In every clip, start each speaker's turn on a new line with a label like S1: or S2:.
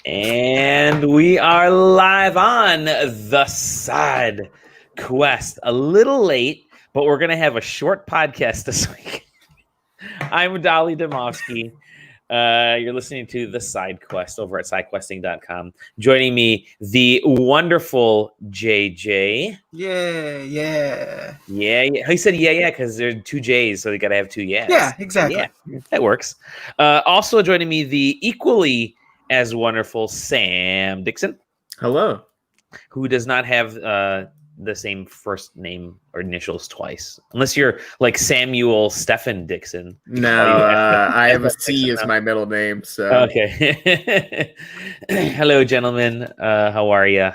S1: And we are live on the Side Quest. A little late, but we're going to have a short podcast this week. I'm Dolly Demovsky. You're listening to the Side Quest over at SideQuesting.com. Joining me, the wonderful JJ.
S2: Yeah.
S1: He said yeah, because there are two J's, so they got to have two yes.
S2: Yeah, exactly.
S1: Yeah, that works. Also joining me, the equally as wonderful Sam Dixon.
S3: Hello.
S1: Who does not have the same first name or initials twice, unless you're like Samuel Stephen Dixon.
S3: No, I have a C as my middle name. So
S1: okay. Hello, gentlemen. How are you?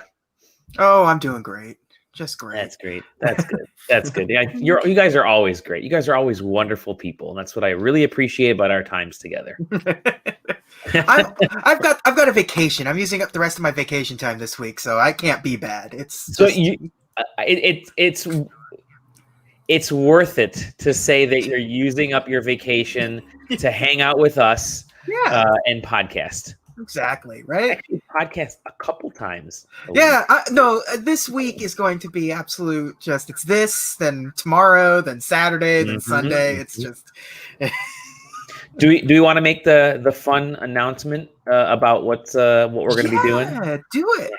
S2: Oh, I'm doing great. Just great.
S1: That's great. That's good. That's good. Yeah, you guys are always great. You guys are always wonderful people, and that's what I really appreciate about our times together.
S2: I've got a vacation. I'm using up the rest of my vacation time this week, so I can't be bad. It's
S1: worth it to say that you're using up your vacation to hang out with us, and podcast.
S2: Exactly, right?
S1: Actually, podcast a couple times.
S2: No, this week is going to be absolute. Just it's this, then tomorrow, then Saturday, then Sunday. It's just.
S1: Do we want to make the fun announcement about what we're going to be doing?
S2: Yeah, do it.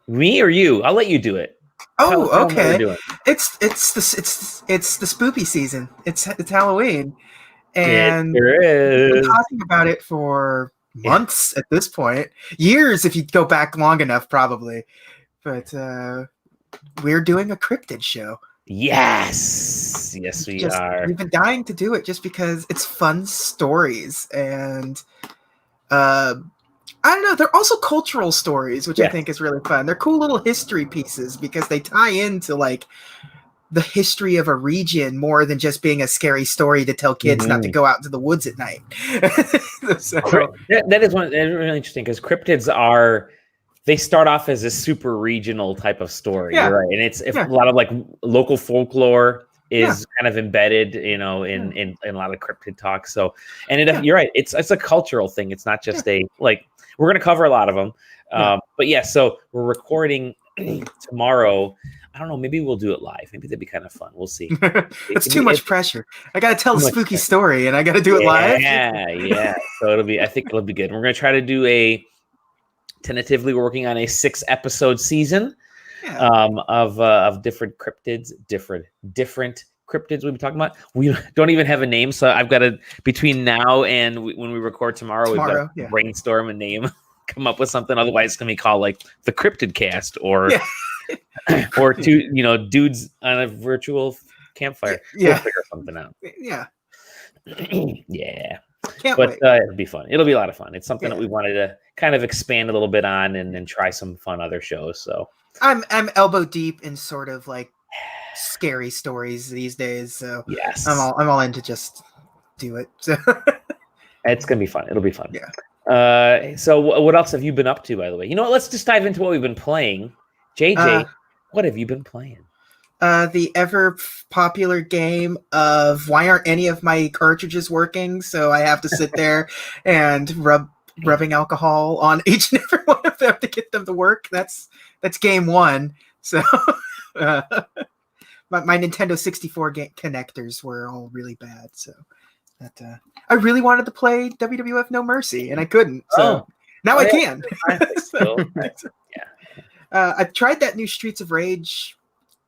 S1: Me or you? I'll let you do it.
S2: Oh, okay. It's the spoopy season. It's Halloween, and we've been talking about it for months at this point, years if you go back long enough, probably. But we're doing a cryptid show.
S1: Yes, we are.
S2: We've been dying to do it just because it's fun stories, and I don't know. They're also cultural stories, which I think is really fun. They're cool little history pieces because they tie into like the history of a region more than just being a scary story to tell kids not to go out into the woods at night.
S1: So, that is really interesting because cryptids they start off as a super regional type of story, right? And it's a lot of like local folklore is kind of embedded, in a lot of cryptid talk. So, and you're right, it's a cultural thing. It's not just we're going to cover a lot of them, but so we're recording tomorrow. I don't know. Maybe we'll do it live. Maybe that'd be kind of fun. We'll see.
S2: It's too much pressure. I got to tell a spooky story, and I got to do it live.
S1: Yeah. So I think it'll be good. We're going to try to do tentatively working on a 6-episode season of different cryptids, different cryptids we'll be talking about. We don't even have a name, so I've got to, between now and when we record tomorrow, we've got to brainstorm a name, come up with something. Otherwise, it's going to be called like the Cryptid Cast or two, dudes on a virtual campfire. We'll figure something out.
S2: Can't wait.
S1: It'll be fun. It'll be a lot of fun. It's something that we wanted to kind of expand a little bit on and try some fun other shows. So
S2: I'm elbow deep in sort of like scary stories these days. So I'm all in to just do it. So
S1: it's gonna be fun. It'll be fun. So what else have you been up to, by the way? Let's just dive into what we've been playing. JJ, what have you been playing?
S2: The ever popular game of why aren't any of my cartridges working? So I have to sit there and rubbing alcohol on each and every one of them to get them to work. That's game one. So my Nintendo 64 connectors were all really bad. So I really wanted to play WWF No Mercy and I couldn't. So now I can. I tried that new Streets of Rage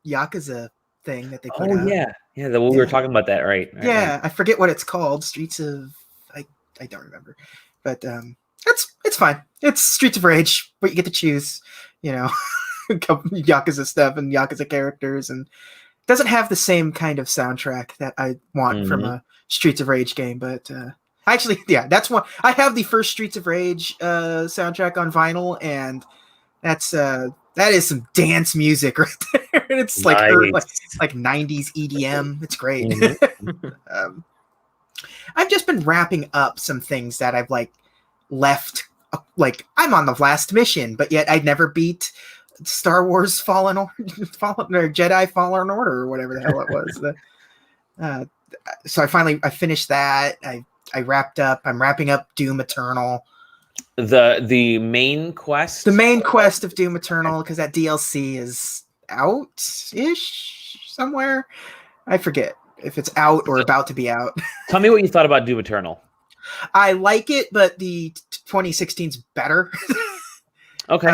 S2: Yakuza thing that they put out.
S1: We were talking about that, right?
S2: I forget what it's called. Streets of I don't remember, but it's fine. It's Streets of Rage, but you get to choose, Yakuza stuff and Yakuza characters, and it doesn't have the same kind of soundtrack that I want from a Streets of Rage game. But actually, that's one. I have the first Streets of Rage soundtrack on vinyl, and that is some dance music right there. It's like 90s EDM. It's great. I've just been wrapping up some things that I've left. I'm on the last mission, but yet I'd never beat Star Wars Fallen or Jedi Fallen Order or whatever the hell it was. So I finished that. I wrapped up. I'm wrapping up Doom Eternal.
S1: The main quest.
S2: The main quest of Doom Eternal, because that DLC is out-ish somewhere. I forget if it's out or about to be out.
S1: Tell me what you thought about Doom Eternal.
S2: I like it, but the 2016's better.
S1: Okay.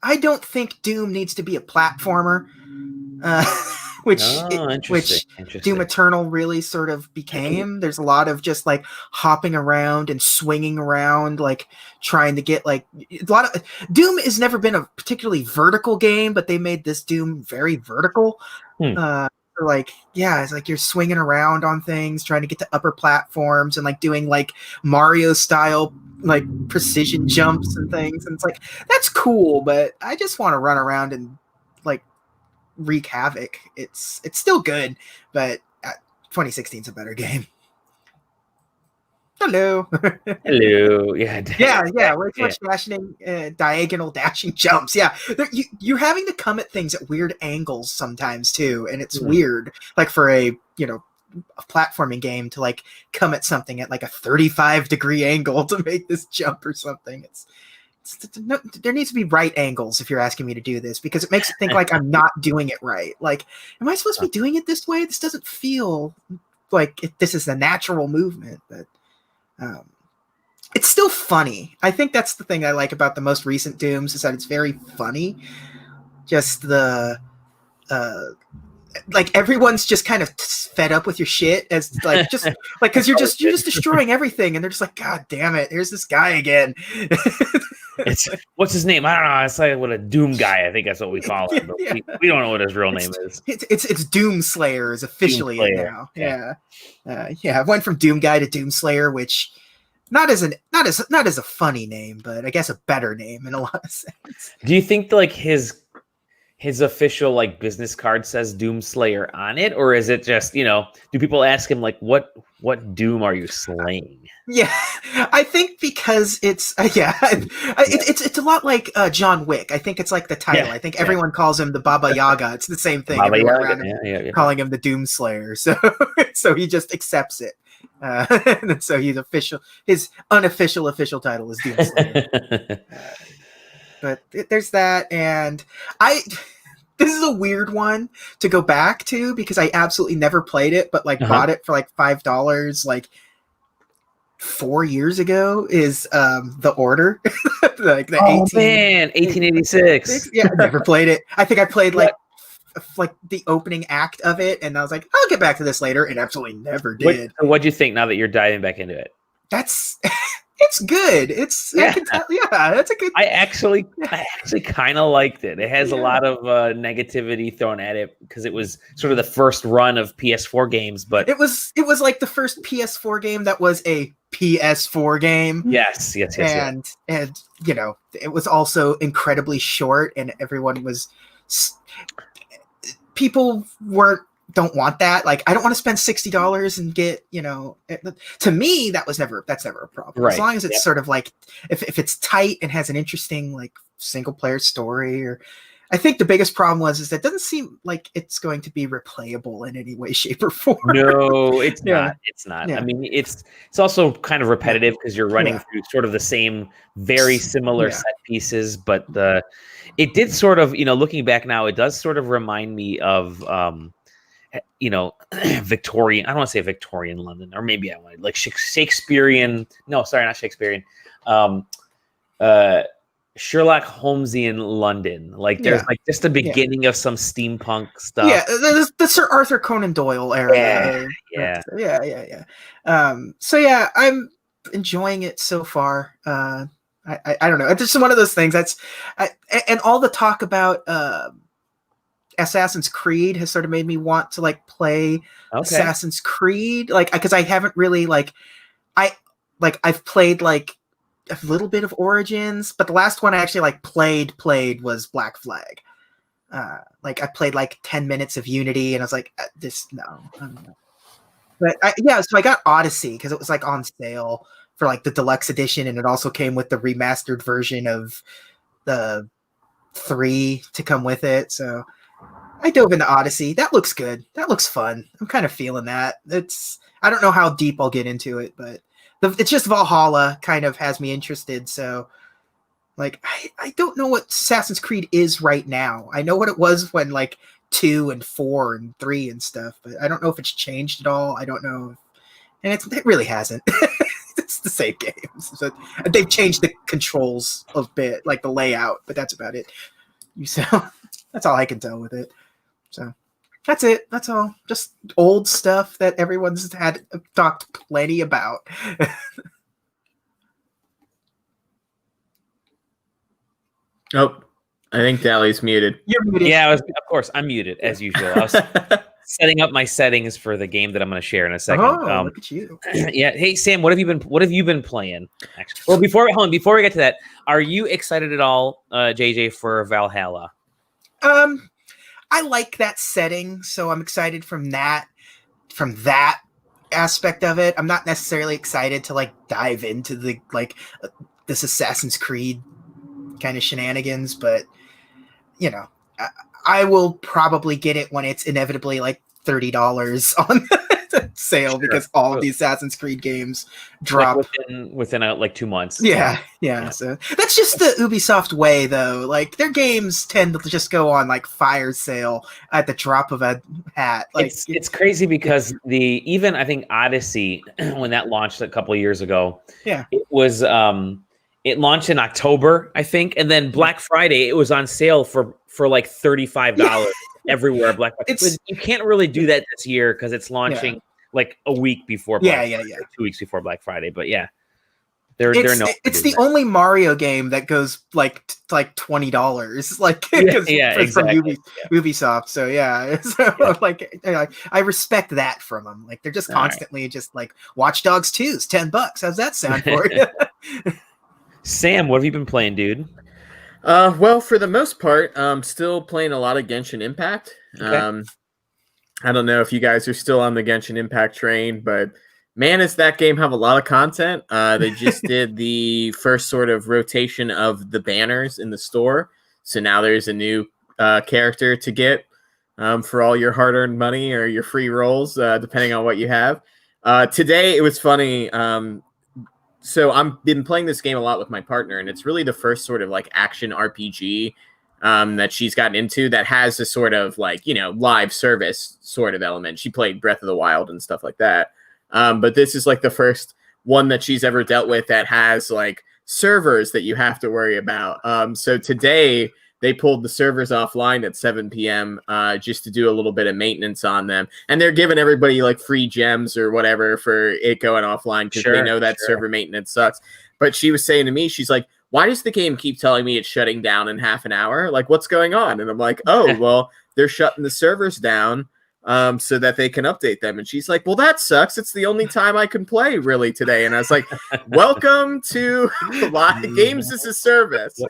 S2: I don't think Doom needs to be a platformer, which Doom Eternal really sort of became. There's a lot of just like hopping around and swinging around, like trying to get like a lot of Doom has never been a particularly vertical game, but they made this Doom very vertical. Like, yeah, it's like you're swinging around on things, trying to get to upper platforms and like doing like Mario style like precision jumps and things. And it's like, that's cool, but I just want to run around and like wreak havoc. It's still good, but 2016 is a better game. Hello.
S1: Hello. Yeah.
S2: We're too much dashing, diagonal dashing jumps. Yeah, you're having to come at things at weird angles sometimes too, and it's weird. Like for a platforming game to like come at something at like a 35-degree angle to make this jump or something. There needs to be right angles if you're asking me to do this, because it makes it think like I'm not doing it right. Like, am I supposed to be doing it this way? This doesn't feel like this is the natural movement, but. It's still funny. I think that's the thing I like about the most recent Dooms, is that it's very funny. Just the like everyone's just kind of fed up with your shit, as like just like because you're just destroying everything, and they're just like, God damn it, here's this guy again.
S1: It's what's his name? I don't know. It's like what a Doom guy. I think that's what we call him. But we don't know what his real name is.
S2: It's Doom Slayer is officially it now. Yeah. I went from Doom Guy to Doom Slayer, which not as a funny name, but I guess a better name in a lot of sense.
S1: Do you think like his official like business card says Doom Slayer on it, or is it just do people ask him like what Doom are you slaying?
S2: Yeah, I think because it's it's a lot like John Wick. I think it's like the title. I think everyone calls him the Baba Yaga. It's the same thing. Everyone around him calling him the Doom Slayer. So he just accepts it. And so he's official. His unofficial title is Doom Slayer. But there's that, and this is a weird one to go back to because I absolutely never played it, but like bought it for like $5 like 4 years ago. Is The Order. Like the
S1: 1886.
S2: Yeah, I never played it. I think I played like the opening act of it, and I was like, I'll get back to this later, and absolutely never did.
S1: What'd you think now that you're diving back into it?
S2: It's good. I can tell, that's a good.
S1: I actually kind of liked it. It has a lot of negativity thrown at it because it was sort of the first run of PS4 games, but
S2: it was like the first PS4 game that was a PS4 game.
S1: Yes.
S2: And it was also incredibly short, and people don't want that. Like, I don't want to spend $60 and get, to me, that's never a problem. Right. As long as it's sort of like, if it's tight and has an interesting, like, single player story, or I think the biggest problem is that it doesn't seem like it's going to be replayable in any way, shape, or form.
S1: No, it's not. It's not. Yeah. I mean, it's also kind of repetitive because you're running through sort of the same, very similar set pieces, but it did sort of, looking back now, it does sort of remind me of, Victorian. I don't want to say Victorian London, or maybe I wanted like Shakespearean. No, sorry, not Shakespearean. Sherlock Holmesian London. Like there's like just the beginning of some steampunk stuff.
S2: Yeah, the Sir Arthur Conan Doyle era.
S1: Yeah.
S2: So yeah, I'm enjoying it so far. I don't know. It's just one of those things. And all the talk about Assassin's Creed has sort of made me want to like play Assassin's Creed, like because I haven't really I've played like a little bit of Origins, but the last one I actually like played was Black Flag. Like I played like 10 minutes of Unity, and I was like, no. I don't know. But so I got Odyssey because it was like on sale for like the deluxe edition, and it also came with the remastered version of the 3 to come with it. So I dove into Odyssey. That looks good. That looks fun. I'm kind of feeling that. I don't know how deep I'll get into it, but it's just Valhalla kind of has me interested. So, like, I don't know what Assassin's Creed is right now. I know what it was when like 2 and 4 and 3 and stuff, but I don't know if it's changed at all. I don't know, and it really hasn't. It's the same games. So they've changed the controls a bit, like the layout, but that's about it. So that's all I can tell with it. So that's it. That's all. Just old stuff that everyone's had talked plenty about.
S3: Oh, I think Dally's muted.
S2: You're muted.
S1: Yeah, of course, I'm muted as usual. I was setting up my settings for the game that I'm going to share in a second.
S2: Oh, look at you!
S1: Yeah. Hey, Sam, what have you been playing? Actually, well, before we get to that, are you excited at all, JJ, for Valhalla?
S2: I like that setting, so I'm excited from that aspect of it. I'm not necessarily excited to like dive into the this Assassin's Creed kind of shenanigans, but you know, I will probably get it when it's inevitably like $30 on sale, sure, because all of the Assassin's Creed games drop
S1: like within like 2 months.
S2: Yeah. So that's just the Ubisoft way, though. Like their games tend to just go on like fire sale at the drop of a hat. Like
S1: it's crazy because even I think Odyssey, when that launched a couple of years ago, it was it launched in October, I think, and then Black Friday it was on sale for like $35 everywhere. Black Friday. You can't really do that this year because it's launching like a week before. Black Friday, 2 weeks before Black Friday. But yeah, it's
S2: the only Mario game that goes like $20, like
S1: exactly.
S2: from Ubisoft. So I respect that from them. Like they're just constantly just like Watch Dogs 2's $10. How's that sound for you?
S1: Sam, what have you been playing, dude?
S3: Well, for the most part, I'm still playing a lot of Genshin Impact. Okay. I don't know if you guys are still on the Genshin Impact train, but man, does that game have a lot of content. They just did the first sort of rotation of the banners in the store. So now there's a new character to get for all your hard-earned money or your free rolls, depending on what you have. Today, it was funny. So I've been playing this game a lot with my partner, and it's really the first sort of like action RPG that she's gotten into that has a sort of like, live service sort of element. She played Breath of the Wild and stuff like that. But this is like the first one that she's ever dealt with that has like servers that you have to worry about. So today they pulled the servers offline at 7 p.m. Just to do a little bit of maintenance on them. And they're giving everybody like free gems or whatever for it going offline because they know that server maintenance sucks. But she was saying to me, she's like, why does the game keep telling me it's shutting down in half an hour? Like, what's going on? And I'm like, oh, well, they're shutting the servers down so that they can update them. And she's like, well, that sucks. It's the only time I can play really today. And I was like, welcome to live games as a service.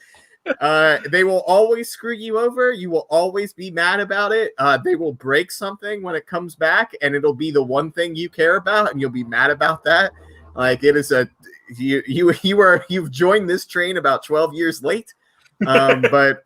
S3: They will always screw you over. You will always be mad about it. They will break something when it comes back, and it'll be the one thing you care about, and you'll be mad about that. Like it is you've joined this train about 12 years late. But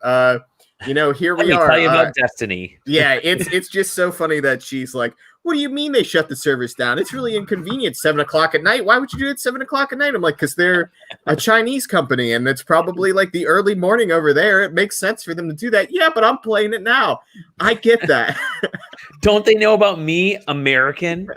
S3: here we are.
S1: Tell you about Destiny.
S3: Yeah, it's just so funny that she's like, what do you mean they shut the servers down? It's really inconvenient. 7 o'clock at night. Why would you do it at 7 o'clock at night? I'm like, because they're a Chinese company and it's probably like the early morning over there. It makes sense for them to do that. Yeah, but I'm playing it now. I get that.
S1: Don't they know about me, American?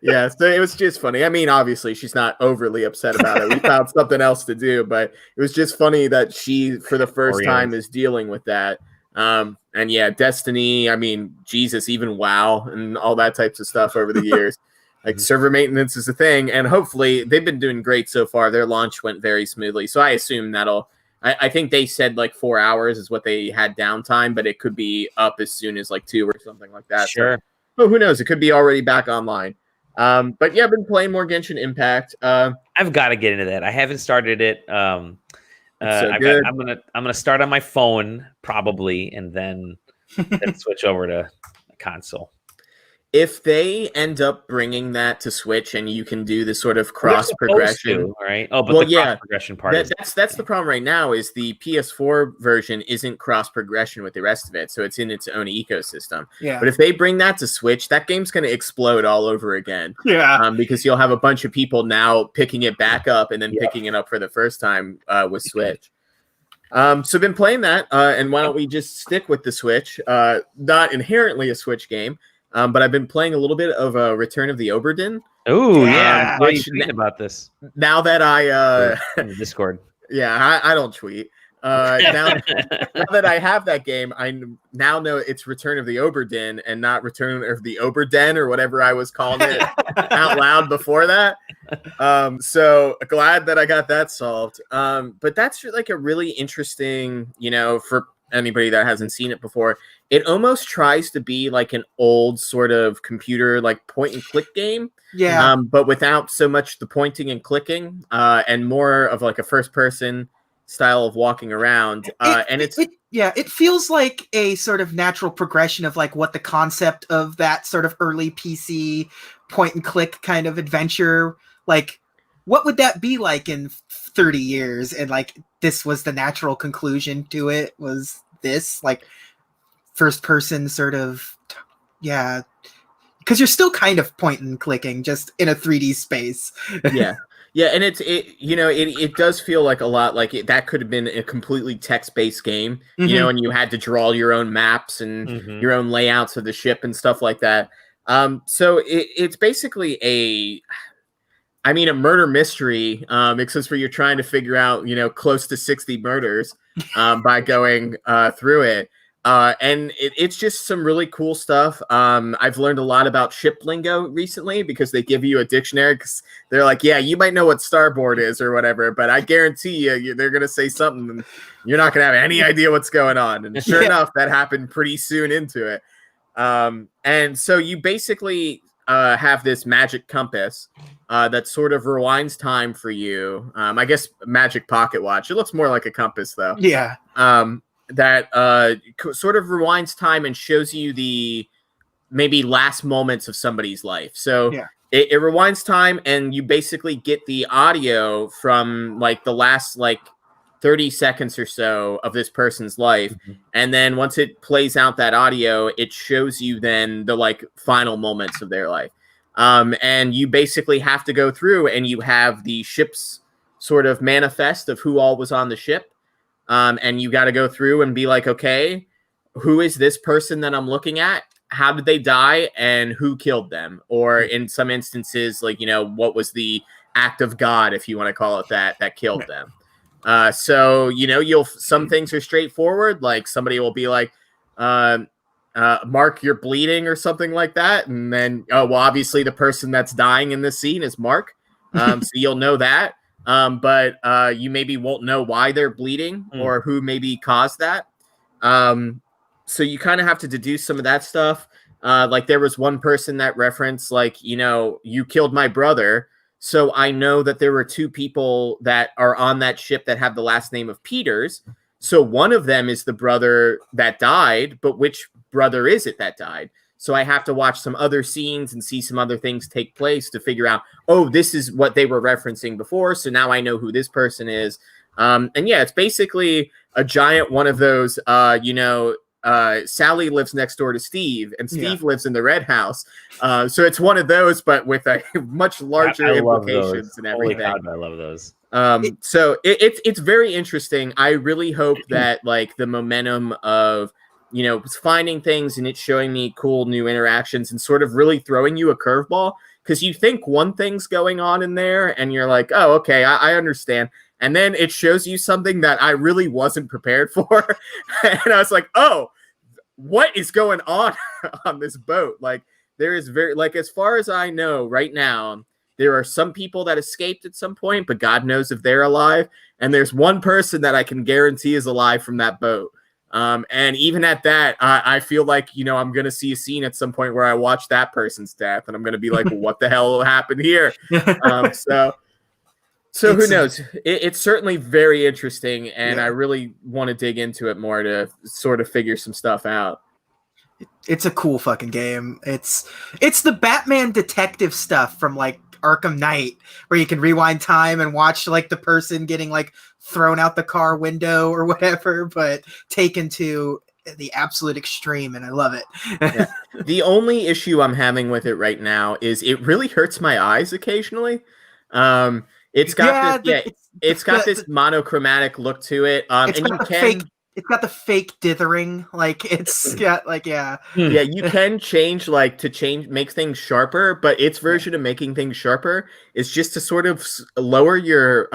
S3: Yeah, so it was just funny. I mean, obviously, she's not overly upset about it. We found something else to do, but it was just funny that she, for the first time, is dealing with that. And yeah, Destiny, I mean, Jesus, even WoW and all that types of stuff over the years. Like server maintenance is a thing, and hopefully they've been doing great so far. Their launch went very smoothly. So I assume I think they said like 4 hours is what they had downtime, but it could be up as soon as like 2 or something like that.
S1: Sure.
S3: So, who knows? It could be already back online. But yeah, I've been playing more Genshin Impact.
S1: I've got to get into that. I haven't started it. I'm gonna start on my phone probably, and then switch over to a console.
S3: if they end up bringing that to Switch and you can do the sort of cross progression,
S1: right? Oh, but the cross progression part
S3: that's the problem right now is the PS4 version isn't cross progression with the rest of it, so it's in its own ecosystem.
S2: Yeah.
S3: But if they bring that to Switch, that game's going to explode all over again.
S2: Yeah.
S3: Because you'll have a bunch of people now picking it back up and then picking it up for the first time with Switch. So been playing that, and why don't we just stick with the Switch? Not inherently a Switch game. But I've been playing a little bit of Return of the Obra
S1: Oh, yeah. What are you tweeting about this?
S3: Now that I...
S1: Discord.
S3: Yeah, I don't tweet. Now that I have that game, I now know it's Return of the Obra and not Return of the Obra or whatever I was calling it out loud before that. So glad that I got that solved. But that's like a really interesting, for anybody that hasn't seen it before, it almost tries to be like an old sort of computer like point and click game, but without so much the pointing and clicking, and more of like a first person style of walking around.
S2: It feels like a sort of natural progression of like what the concept of that sort of early PC point and click kind of adventure, like what would that be like in 30 years? And like, this was the natural conclusion to it, was this like first person sort of, because you're still kind of point and clicking just in a 3D space.
S3: Yeah, and it does feel like a lot like that could have been a completely text-based game, and you had to draw your own maps and your own layouts of the ship and stuff like that. So it's basically a murder mystery, except for you're trying to figure out, close to 60 murders by going through it. And it's just some really cool stuff. I've learned a lot about ship lingo recently because they give you a dictionary because they're like, yeah, you might know what starboard is or whatever, but I guarantee you they're going to say something and you're not going to have any idea what's going on. And sure enough, that happened pretty soon into it. And so you basically have this magic compass that sort of rewinds time for you. I guess magic pocket watch. It looks more like a compass though.
S2: Yeah.
S3: That sort of rewinds time and shows you the maybe last moments of somebody's life. So it rewinds time and you basically get the audio from like the last like 30 seconds or so of this person's life. And then once it plays out that audio, it shows you then the like final moments of their life. And you basically have to go through and you have the ship's sort of manifest of who all was on the ship. And you got to go through and be like, okay, who is this person that I'm looking at? How did they die? And who killed them? Or in some instances, like, what was the act of God, if you want to call it that killed them? So, some things are straightforward. Like somebody will be like, Mark, you're bleeding or something like that. And then, obviously the person that's dying in this scene is Mark. So you'll know that. But you maybe won't know why they're bleeding or who maybe caused that. So you kind of have to deduce some of that stuff. Like there was one person that referenced like, you killed my brother. So I know that there were two people that are on that ship that have the last name of Peters. So one of them is the brother that died, but which brother is it that died? So I have to watch some other scenes and see some other things take place to figure out, this is what they were referencing before. So now I know who this person is. And it's basically a giant one of those, Sally lives next door to Steve and Steve lives in the red house. So it's one of those, but with a much larger implications and everything.
S1: Holy cow, I love those.
S3: So it's very interesting. I really hope that like the momentum of, finding things and it's showing me cool new interactions and sort of really throwing you a curveball because you think one thing's going on in there and you're like, oh, okay, I understand. And then it shows you something that I really wasn't prepared for. And I was like, oh, what is going on this boat? Like there is as far as I know right now, there are some people that escaped at some point, but God knows if they're alive. And there's one person that I can guarantee is alive from that boat. And even at that, I feel like, I'm going to see a scene at some point where I watch that person's death and I'm going to be like, well, what the hell happened here? So who knows? It's certainly very interesting. And I really want to dig into it more to sort of figure some stuff out.
S2: It's a cool fucking game. It's the Batman detective stuff from like Arkham Knight, where you can rewind time and watch like the person getting like thrown out the car window or whatever, but taken to the absolute extreme, and I love it.
S3: Yeah. The only issue I'm having with it right now is it really hurts my eyes occasionally. It's got this monochromatic look to it. And you can
S2: it's got the fake dithering, like it's got like
S3: you can change make things sharper, but its version of making things sharper is just to sort of lower your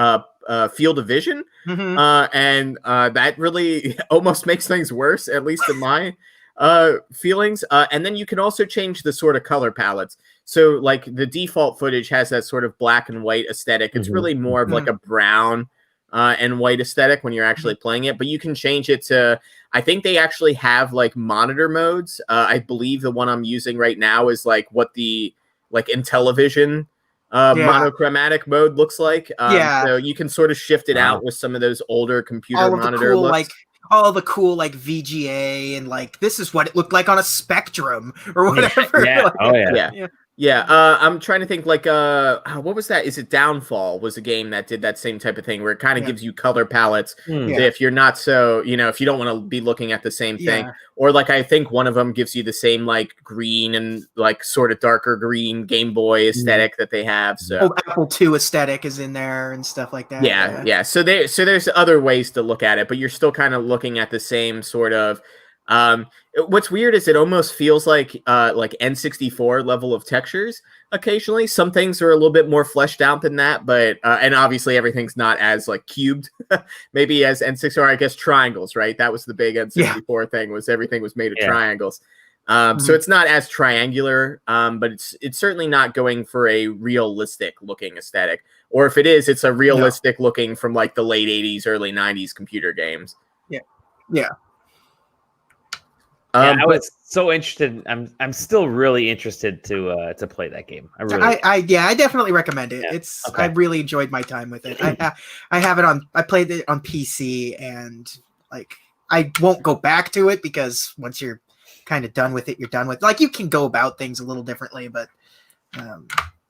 S3: field of vision, and that really almost makes things worse, at least in my feelings. And then you can also change the sort of color palettes. So like the default footage has that sort of black and white aesthetic. It's really more of like a brown and white aesthetic when you're actually playing it, but you can change it to, I think they actually have like monitor modes. I believe the one I'm using right now is like what the like Intellivision monochromatic mode looks like. So you can sort of shift it out with some of those older computer monitor looks.
S2: All the cool like VGA and like this is what it looked like on a Spectrum or whatever.
S3: I'm trying to think like what was that? Is it Downfall was a game that did that same type of thing where it kind of gives you color palettes if you're not so, if you don't want to be looking at the same thing. Or like I think one of them gives you the same like green and like sort of darker green Game Boy aesthetic that they have. So
S2: Apple II aesthetic is in there and stuff like that.
S3: So there's other ways to look at it, but you're still kind of looking at the same sort of what's weird is it almost feels like N64 level of textures occasionally. Some things are a little bit more fleshed out than that, but and obviously everything's not as like cubed maybe as N64, I guess triangles, right? That was the big N64 thing, was everything was made of triangles. So it's not as triangular, but it's certainly not going for a realistic looking aesthetic. Or if it is, it's a realistic looking from like the late 80s, early 90s computer games.
S1: I was so interested. I'm still really interested to play that game.
S2: I definitely recommend it. I really enjoyed my time with it. I have it on. I played it on PC, and like I won't go back to it because once you're kind of done with it, you're done with. Like you can go about things a little differently, but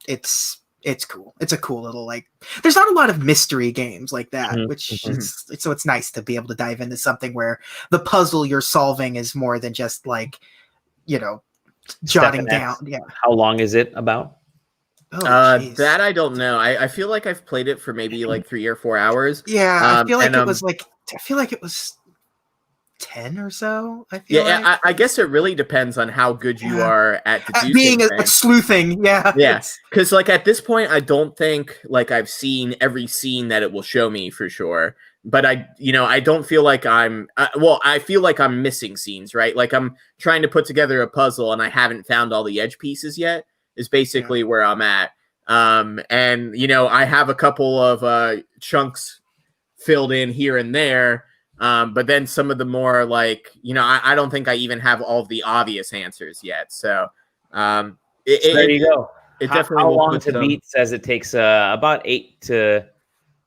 S2: it's cool. It's a cool little like. There's not a lot of mystery games like that, which is so it's nice to be able to dive into something where the puzzle you're solving is more than just like, jotting down. Yeah.
S1: How long is it about?
S3: That I don't know. I feel like I've played it for maybe like 3 or 4 hours.
S2: Yeah, I feel like it was 10 or so.
S3: I guess it really depends on how good you are at
S2: being a sleuthing.
S3: Because like at this point I don't think like I've seen every scene that it will show me for sure, but I don't feel like I feel like I'm missing scenes, right? Like I'm trying to put together a puzzle and I haven't found all the edge pieces yet is basically where I'm at. And I have a couple of chunks filled in here and there. But then some of the more like, I don't think I even have all of the obvious answers yet. So
S1: there you go.
S3: It definitely
S1: how long to beat says it takes about 8 to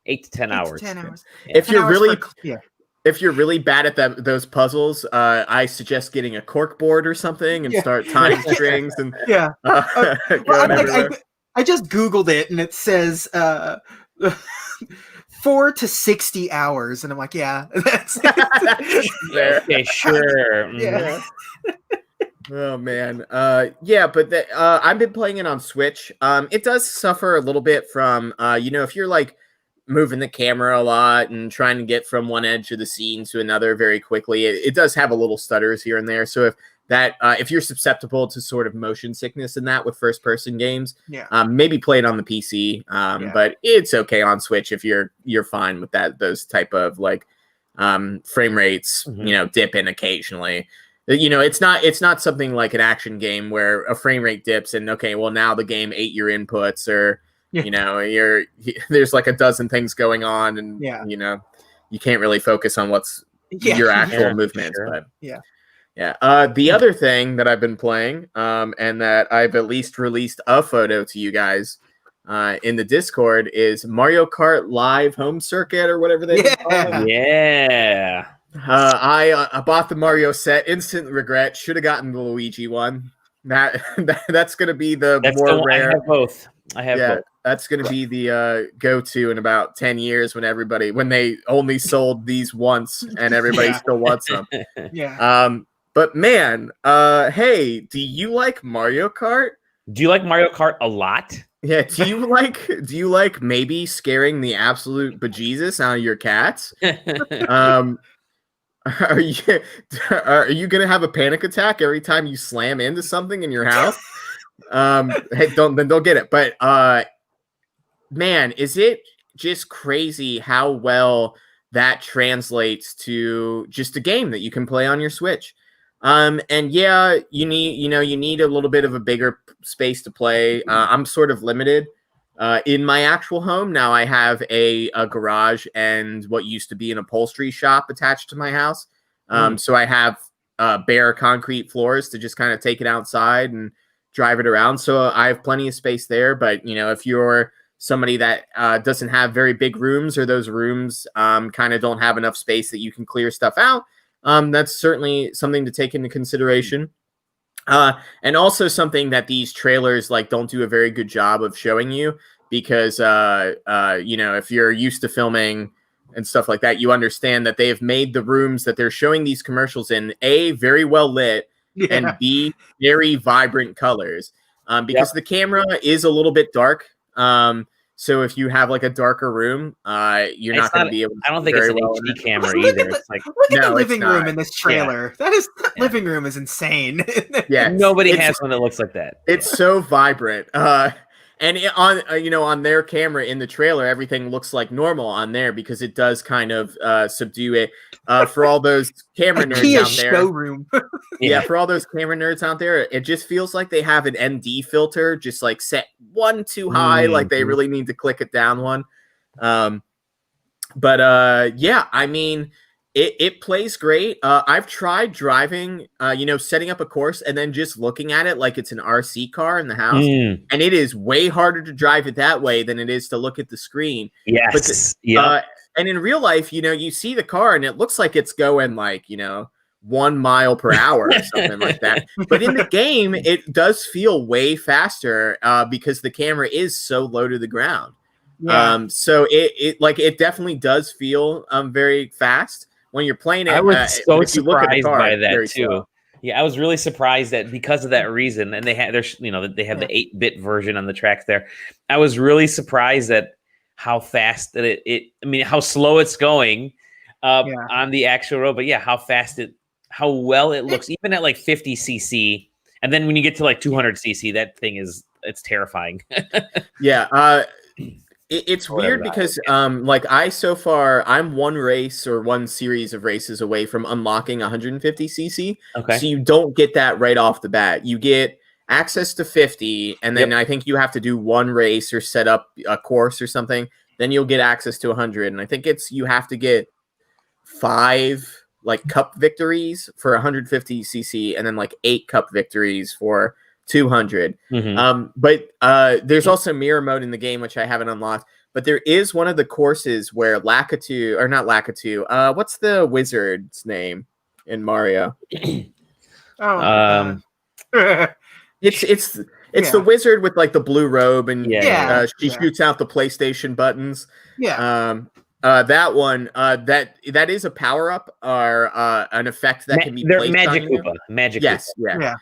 S1: 10 hours.
S2: 10 hours.
S3: If you're really bad at those puzzles, I suggest getting a cork board or something and start tying strings and
S2: I just Googled it and it says 4 to 60 hours, and I'm like, that's
S1: okay, sure.
S2: Yeah.
S3: Oh man, but I've been playing it on Switch. It does suffer a little bit from, if you're like moving the camera a lot and trying to get from one edge of the scene to another very quickly, it does have a little stutters here and there. So if you're susceptible to sort of motion sickness in that with first person games, maybe play it on the PC. But it's okay on Switch if you're fine with those type of like frame rates, dip in occasionally. It's not something like an action game where a frame rate dips and now the game ate your inputs or there's like a dozen things going on and you can't really focus on what's your actual movements. But the other thing that I've been playing, and that I've at least released a photo to you guys in the Discord, is Mario Kart Live Home Circuit or whatever they call it.
S1: Yeah.
S3: I bought the Mario set. Instant regret. Should have gotten the Luigi one. That's going to be the more rare.
S1: I have both.
S3: That's going to be the go-to in about 10 years when they only sold these once and everybody still wants them.
S2: Yeah.
S3: But man, hey, do you like Mario Kart?
S1: Do you like Mario Kart a lot?
S3: Yeah. Do you like maybe scaring the absolute bejesus out of your cats? Are you gonna have a panic attack every time you slam into something in your house? Hey, don't get it. But man, is it just crazy how well that translates to just a game that you can play on your Switch? And yeah, you need a little bit of a bigger space to play. I'm sort of limited in my actual home. Now I have a garage and what used to be an upholstery shop attached to my house. So I have bare concrete floors to just kind of take it outside and drive it around. So I have plenty of space there. But, if you're somebody that doesn't have very big rooms, or those rooms kind of don't have enough space that you can clear stuff out, that's certainly something to take into consideration. And also something that these trailers don't do a very good job of showing you, because if you're used to filming and stuff like that, you understand that they have made the rooms that they're showing these commercials in A, very well lit, and B, very vibrant colors, because the camera is a little bit dark. So if you have a darker room, you're not going to be able to.
S1: I don't think it's an HD camera either.
S2: Look at the living room in this trailer. That living room is insane.
S1: Yeah, nobody has one that looks like that.
S3: It's so vibrant. And on their camera in the trailer, everything looks like normal on there, because it does kind of subdue it. For all those camera nerds out there,
S2: showroom.
S3: For all those camera nerds out there, it just feels like they have an ND filter just set one too high, like they really need to click it down one. I mean, it plays great. I've tried driving, setting up a course and then just looking at it like it's an RC car in the house. And it is way harder to drive it that way than it is to look at the screen.
S1: Yes.
S3: And in real life, you see the car and it looks like it's going 1 mile per hour or something like that. But in the game, it does feel way faster because the camera is so low to the ground. So it definitely does feel very fast when you're playing it.
S1: I was so surprised by that too. Slow. Yeah, I was really surprised that because of that reason, and they have the 8-bit version on the tracks there. I was really surprised at how fast that how slow it's going on the actual road, but how well it looks, even at 50 cc, and then when you get to 200 cc, that thing it's terrifying.
S3: It's weird because I'm one race or one series of races away from unlocking 150 cc.
S1: Okay.
S3: So you don't get that right off the bat. You get access to 50, and then I think you have to do one race or set up a course or something. Then you'll get access to 100, and I think you have to get 5 cup victories for 150 cc, and then 8 cup victories for 200. But there's also mirror mode in the game, which I haven't unlocked. But there is one of the courses where what's the wizard's name in Mario? It's the wizard with the blue robe, and she shoots out the PlayStation buttons. That one, that is a power up or an effect that can be placed
S1: Magic
S3: on you.
S1: Magic.
S3: Yes,
S1: Koopa.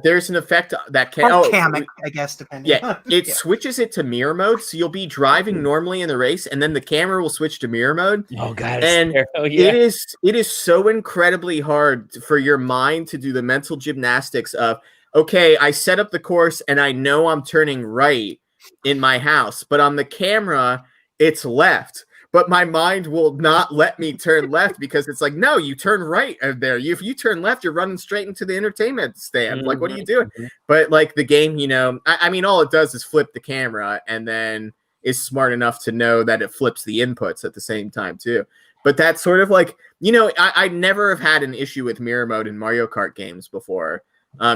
S3: There's an effect that can
S2: Kamek, I guess, depending.
S3: Yeah, it switches it to mirror mode, so you'll be driving normally in the race, and then the camera will switch to mirror mode.
S1: Oh god,
S3: it is so incredibly hard for your mind to do the mental gymnastics of, okay, I set up the course and I know I'm turning right in my house, but on the camera it's left. But my mind will not let me turn left because it's no, you turn right there. If you turn left, you're running straight into the entertainment stand. What are you doing? But the game, I mean, all it does is flip the camera, and then is smart enough to know that it flips the inputs at the same time too. But that's sort of I never have had an issue with mirror mode in Mario Kart games before,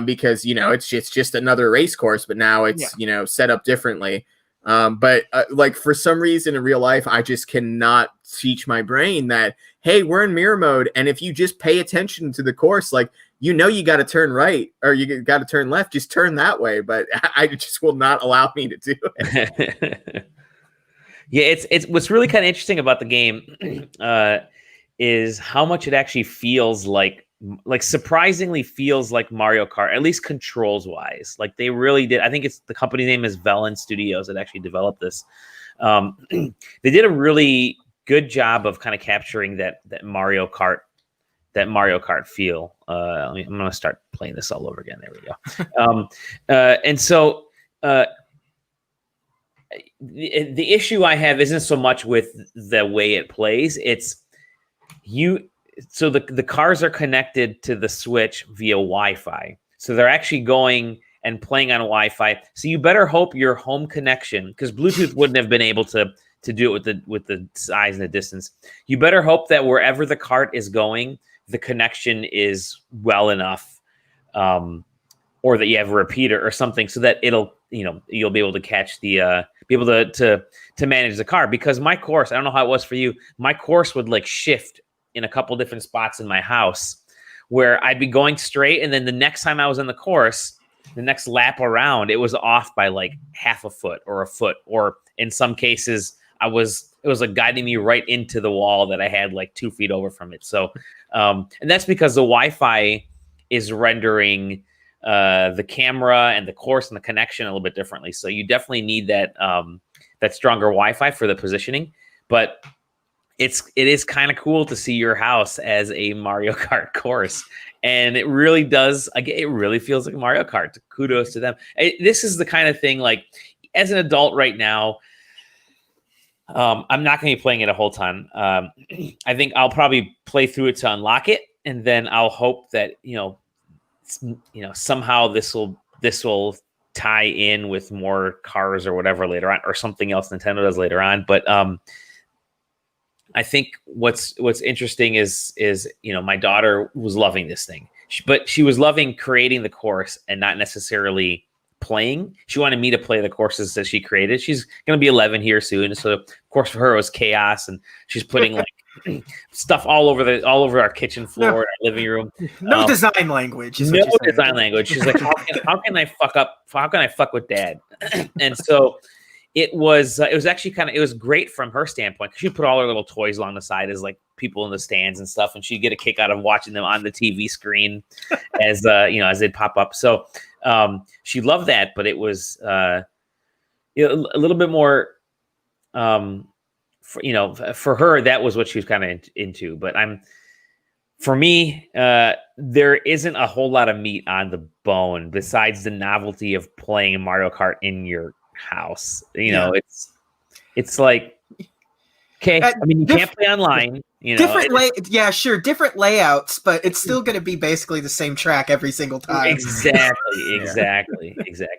S3: because it's just another race course, but now it's set up differently. But like for some reason in real life, I just cannot teach my brain that, hey, we're in mirror mode, and if you just pay attention to the course, like you got to turn right or you got to turn left, just turn that way. But I just will not allow me to do it.
S1: Yeah, it's what's really kind of interesting about the game is how much it actually feels like surprisingly feels like Mario Kart, at least controls wise. Like they really did. I think it's the company name is Velen Studios that actually developed this. They did a really good job of kind of capturing that Mario Kart feel. I'm going to start playing this all over again. There we go. And so the issue I have isn't so much with the way it plays. It's so the cars are connected to the Switch via Wi-Fi. So they're actually going and playing on Wi-Fi. So you better hope your home connection, because Bluetooth wouldn't have been able to do it with the size and the distance. You better hope that wherever the cart is going, the connection is well enough, or that you have a repeater or something, so that you'll be able to catch the be able to manage the car. Because my course, I don't know how it was for you, my course would like shift in a couple different spots in my house where I'd be going straight, and then the next time I was in the course, the next lap around, it was off by like half a foot, or in some cases it was like guiding me right into the wall that I had like 2 feet over from it. So and that's because the Wi-Fi is rendering the camera and the course and the connection a little bit differently. So you definitely need that stronger Wi-Fi for the positioning. But it is kind of cool to see your house as a Mario Kart course, and it really does. It really feels like Mario Kart. Kudos to them. This is the kind of thing, like, as an adult right now, I'm not going to be playing it a whole ton. I think I'll probably play through it to unlock it, and then I'll hope that somehow this will tie in with more cars or whatever later on, or something else Nintendo does later on. But I think what's interesting is my daughter was loving this thing, but she was loving creating the course and not necessarily playing. She wanted me to play the courses that she created. She's going to be 11 here soon, so of course for her it was chaos, and she's putting like stuff all over our kitchen floor, our living room.
S2: No design language.
S1: No design language. She's like, how can I fuck up? How can I fuck with Dad? And so it was actually it was great from her standpoint, because she put all her little toys along the side as like people in the stands and stuff, and she'd get a kick out of watching them on the TV screen as they'd pop up. So she loved that, but it was a little bit more for her, that was what she was kind of into. But for me, there isn't a whole lot of meat on the bone besides the novelty of playing Mario Kart in your house. It's like, okay, I mean, you can't play online.
S2: Different layouts, but it's still going to be basically the same track every single time.
S1: Exactly.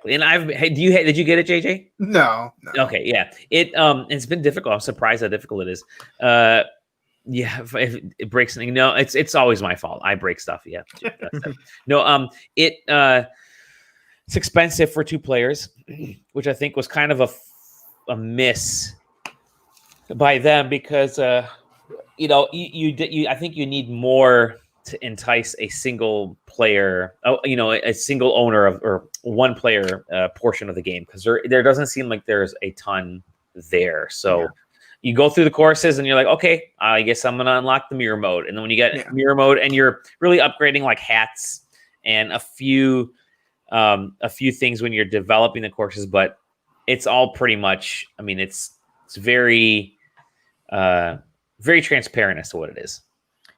S1: And did you get it, JJ?
S2: No.
S1: Okay, yeah. It's been difficult. I'm surprised how difficult it is. If it breaks something. No, it's always my fault. I break stuff. Yeah. No. It's expensive for 2 players, which I think was kind of a miss by them, because I think you need more to entice a single player, a single owner or one player portion of the game, because there doesn't seem like there's a ton there. So you go through the courses and you're like, okay, I guess I'm gonna unlock the mirror mode, and then when you get mirror mode and you're really upgrading like hats and a few things when you're developing the courses, but it's all pretty much, I mean, it's very very transparent as to what it is.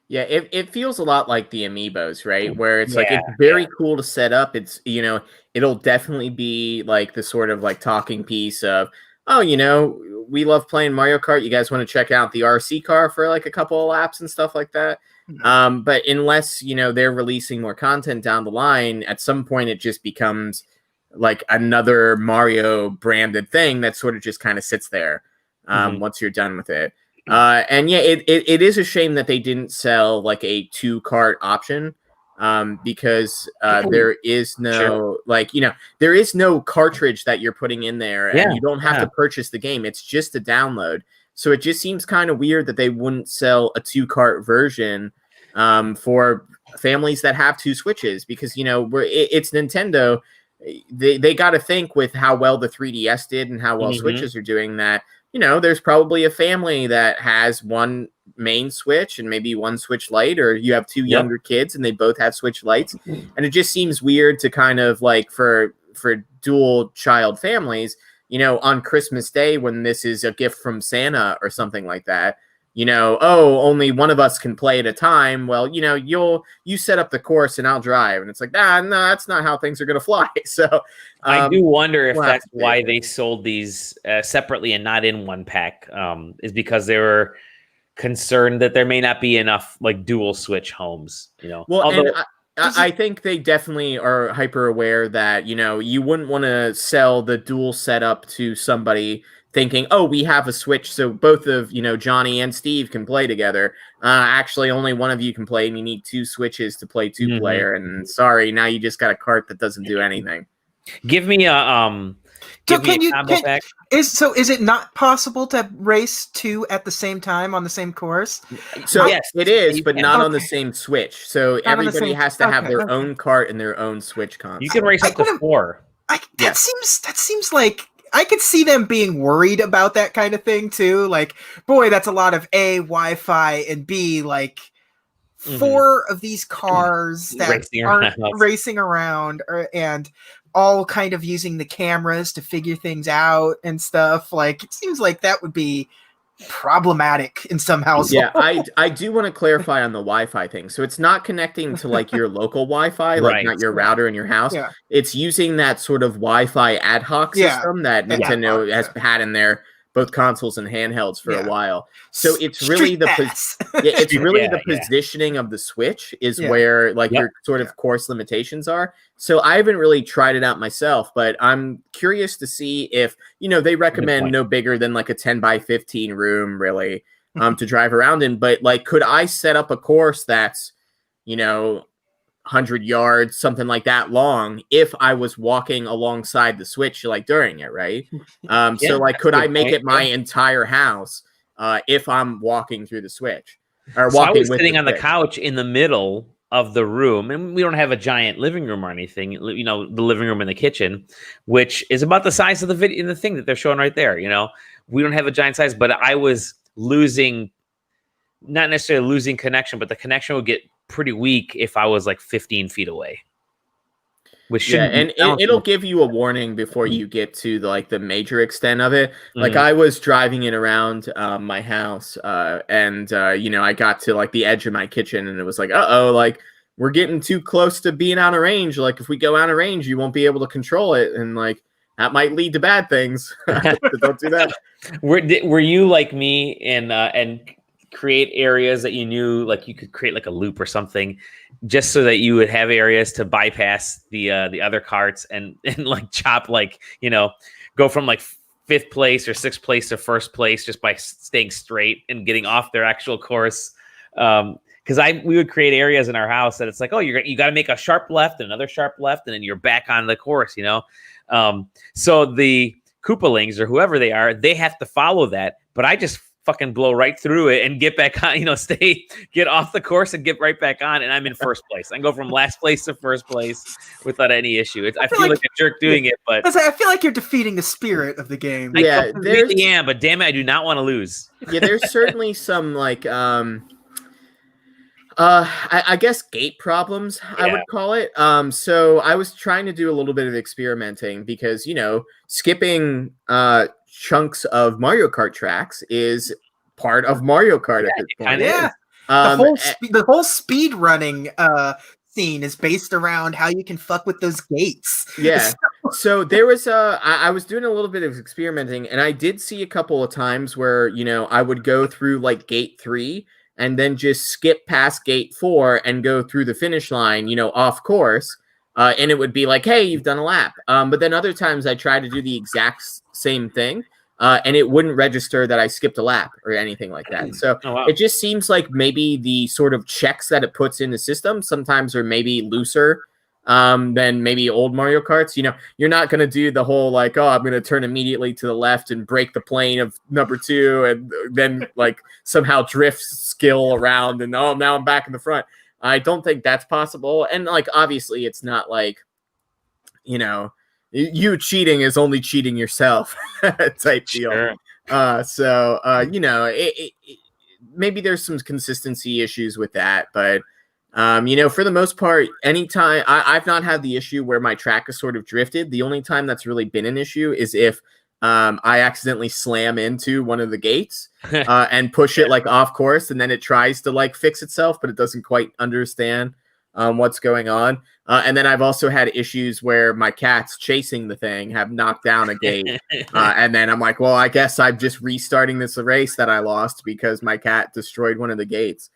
S3: Yeah, it feels a lot like the amiibos, right? Where it's like, it's very cool to set up. It's, it'll definitely be like the sort of like talking piece of, we love playing Mario Kart. You guys want to check out the RC car for like a couple of laps and stuff like that. Mm-hmm. But unless, they're releasing more content down the line, at some point it just becomes like another Mario branded thing that sort of just kind of sits there once you're done with it. And it is a shame that they didn't sell like a 2 cart option, because there is no there is no cartridge that you're putting in there, and you don't have to purchase the game. It's just a download. So it just seems kind of weird that they wouldn't sell a 2-cart version for families that have 2 Switches, because it's Nintendo. They got to think with how well the 3DS did and how well Switches are doing that. There's probably a family that has one main Switch and maybe one Switch Lite, or you have 2 younger kids and they both have Switch Lites. And it just seems weird to kind of like for dual child families, on Christmas Day, when this is a gift from Santa or something like that, only one of us can play at a time. Well, you set up the course and I'll drive. And it's like, no, that's not how things are going to fly. So
S1: I do wonder if that's why they sold these separately and not in one pack, is because they were concerned that there may not be enough like dual Switch homes,
S3: Well, I think they definitely are hyper aware that, you wouldn't want to sell the dual setup to somebody thinking, oh, we have a Switch, so both of, Johnny and Steve can play together. Actually, only one of you can play, and you need 2 Switches to play 2-player. And sorry, now you just got a cart that doesn't do anything.
S1: Give me a combo pack.
S2: Is it not possible to race 2 at the same time on the same course?
S3: So yes, it is, but not on the same Switch. So everybody has to have their own cart and their own Switch console.
S1: You can race up to 4.
S2: That seems like I could see them being worried about that kind of thing too. Like, boy, that's a lot of A, Wi-Fi, and B, like 4 of these cars that aren't racing around, and all kind of using the cameras to figure things out and stuff. Like, it seems like that would be problematic in some households.
S3: Yeah, I do want to clarify on the Wi-Fi thing. So it's not connecting to like your local Wi-Fi, like not your router in your house. Yeah. It's using that sort of Wi-Fi ad hoc system that Nintendo has had in their both consoles and handhelds for a while. So it's really the positioning of the Switch is where like your sort of course limitations are. So I haven't really tried it out myself, but I'm curious to see if, they recommend no bigger than like a 10 by 15 room really to drive around in. But like, could I set up a course that's, 100 yards, something like that long, if I was walking alongside the Switch, like during it, right? So like, could I make it my entire house if I'm walking through the Switch? Or
S1: so walking I was sitting on the couch in the middle of the room, and we don't have a giant living room or anything, the living room and the kitchen, which is about the size of the video in the thing that they're showing right there. We don't have a giant size, but I was not necessarily losing connection, but the connection would get pretty weak if I was like 15 feet away. Which it'll give you a warning before you get to the major extent of it. Like I was driving it around my house, and I got to like the edge of my kitchen, and it was like, like we're getting too close to being out of range. Like if we go out of range, you won't be able to control it, and like that might lead to bad things. So don't do that. Were you like me and create areas that you knew, like you could create like a loop or something, just so that you would have areas to bypass the other carts and like chop, like, go from like 5th place or 6th place to 1st place just by staying straight and getting off their actual course. Because we would create areas in our house that it's like, you got to make a sharp left and another sharp left, and then you're back on the course, So the Koopalings or whoever they are, they have to follow that, but I just fucking blow right through it and get back on, get off the course and get right back on, and I'm in 1st place. I can go from last place to 1st place without any issue. I feel like a jerk doing it, but
S2: I feel like you're defeating the spirit of the game.
S1: I completely am, but damn it, I do not want to lose.
S3: Yeah, there's certainly some like I guess gate problems, I would call it. So I was trying to do a little bit of experimenting because, skipping chunks of Mario Kart tracks is part of Mario Kart at this point.
S2: Yeah. The whole speed running scene is based around how you can fuck with those gates.
S3: Yeah. So there was I was doing a little bit of experimenting, and I did see a couple of times where, I would go through like gate 3 and then just skip past gate 4 and go through the finish line, off course. And it would be like, hey, you've done a lap. But then other times I tried to do the exact same thing. and it wouldn't register that I skipped a lap or anything like that. So it just seems like maybe the sort of checks that it puts in the system sometimes are maybe looser than maybe old Mario Karts. You know, you're not going to do the whole like, oh, I'm going to turn immediately to the left and break the plane of number 2 and then like somehow drift skill around and oh, now I'm back in the front. I don't think that's possible. And like, obviously it's not like, you know, you cheating is only cheating yourself type deal. Sure. You know, maybe there's some consistency issues with that, but you know, for the most part, anytime I've not had the issue where my track is sort of drifted. The only time that's really been an issue is if I accidentally slam into one of the gates and push it like off course, and then it tries to like fix itself, but it doesn't quite understand what's going on. And then I've also had issues where my cats chasing the thing have knocked down a gate. And then I'm like, well, I guess I'm just restarting this race that I lost because my cat destroyed one of the gates.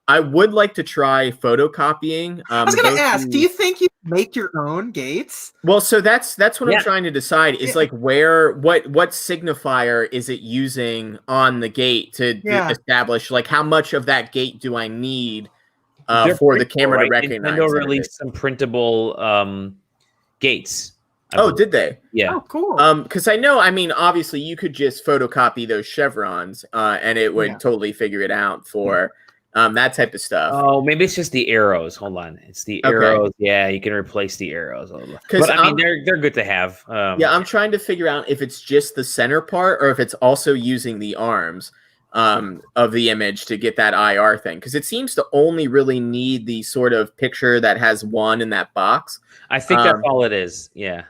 S3: I would like to try photocopying.
S2: I was going to ask, do you think you make your own gates?
S3: Well, so that's what I'm trying to decide is like what signifier is it using on the gate to establish like how much of that gate do I need for the camera to recognize?
S1: Nintendo released some printable gates.
S3: Oh, did they?
S1: Yeah.
S2: Oh, cool.
S3: Because I know, I mean, obviously you could just photocopy those chevrons and it would totally figure it out for that type of stuff.
S1: Oh, maybe it's just the arrows. Hold on. It's the arrows. Yeah, you can replace the arrows. But I mean, they're good to have.
S3: Yeah, I'm trying to figure out if it's just the center part or if it's also using the arms of the image to get that IR thing. Because it seems to only really need the sort of picture that has 1 in that box.
S1: I think that's all it is. Yeah.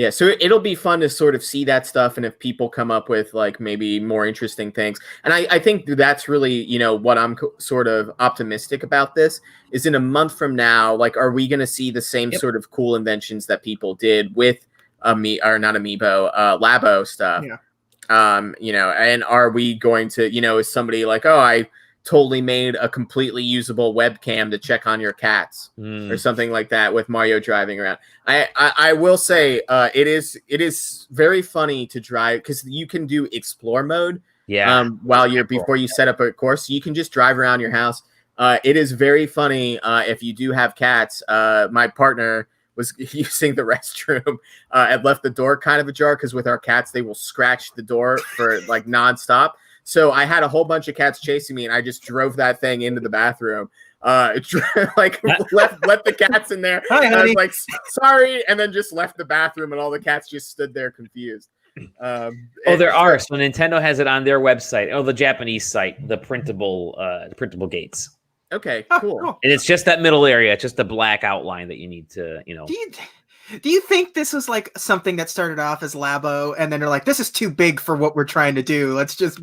S3: So it'll be fun to sort of see that stuff, and if people come up with like maybe more interesting things, and I think that's really, you know, what I'm sort of optimistic about this is in a month from now, like, are we going to see the same sort of cool inventions that people did with Labo stuff?
S2: Yeah.
S3: You know, and are we going to, you know, is somebody like, oh, I totally made a completely usable webcam to check on your cats or something like that with Mario driving around. I will say it is very funny to drive because you can do explore mode before you set up a course. You can just drive around your house. It is very funny if you do have cats. My partner was using the restroom and left the door kind of ajar because with our cats they will scratch the door for like nonstop. So I had a whole bunch of cats chasing me, and I just drove that thing into the bathroom. Like left the cats in there.
S2: Hi,
S3: and I was like, sorry, and then just left the bathroom, and all the cats just stood there confused.
S1: There are. So Nintendo has it on their website. Oh, the Japanese site, the printable gates.
S3: Okay, cool.
S1: And it's just that middle area, just the black outline that you need to, you know.
S2: Do you think this was like something that started off as Labo, and then they're like, this is too big for what we're trying to do. Let's just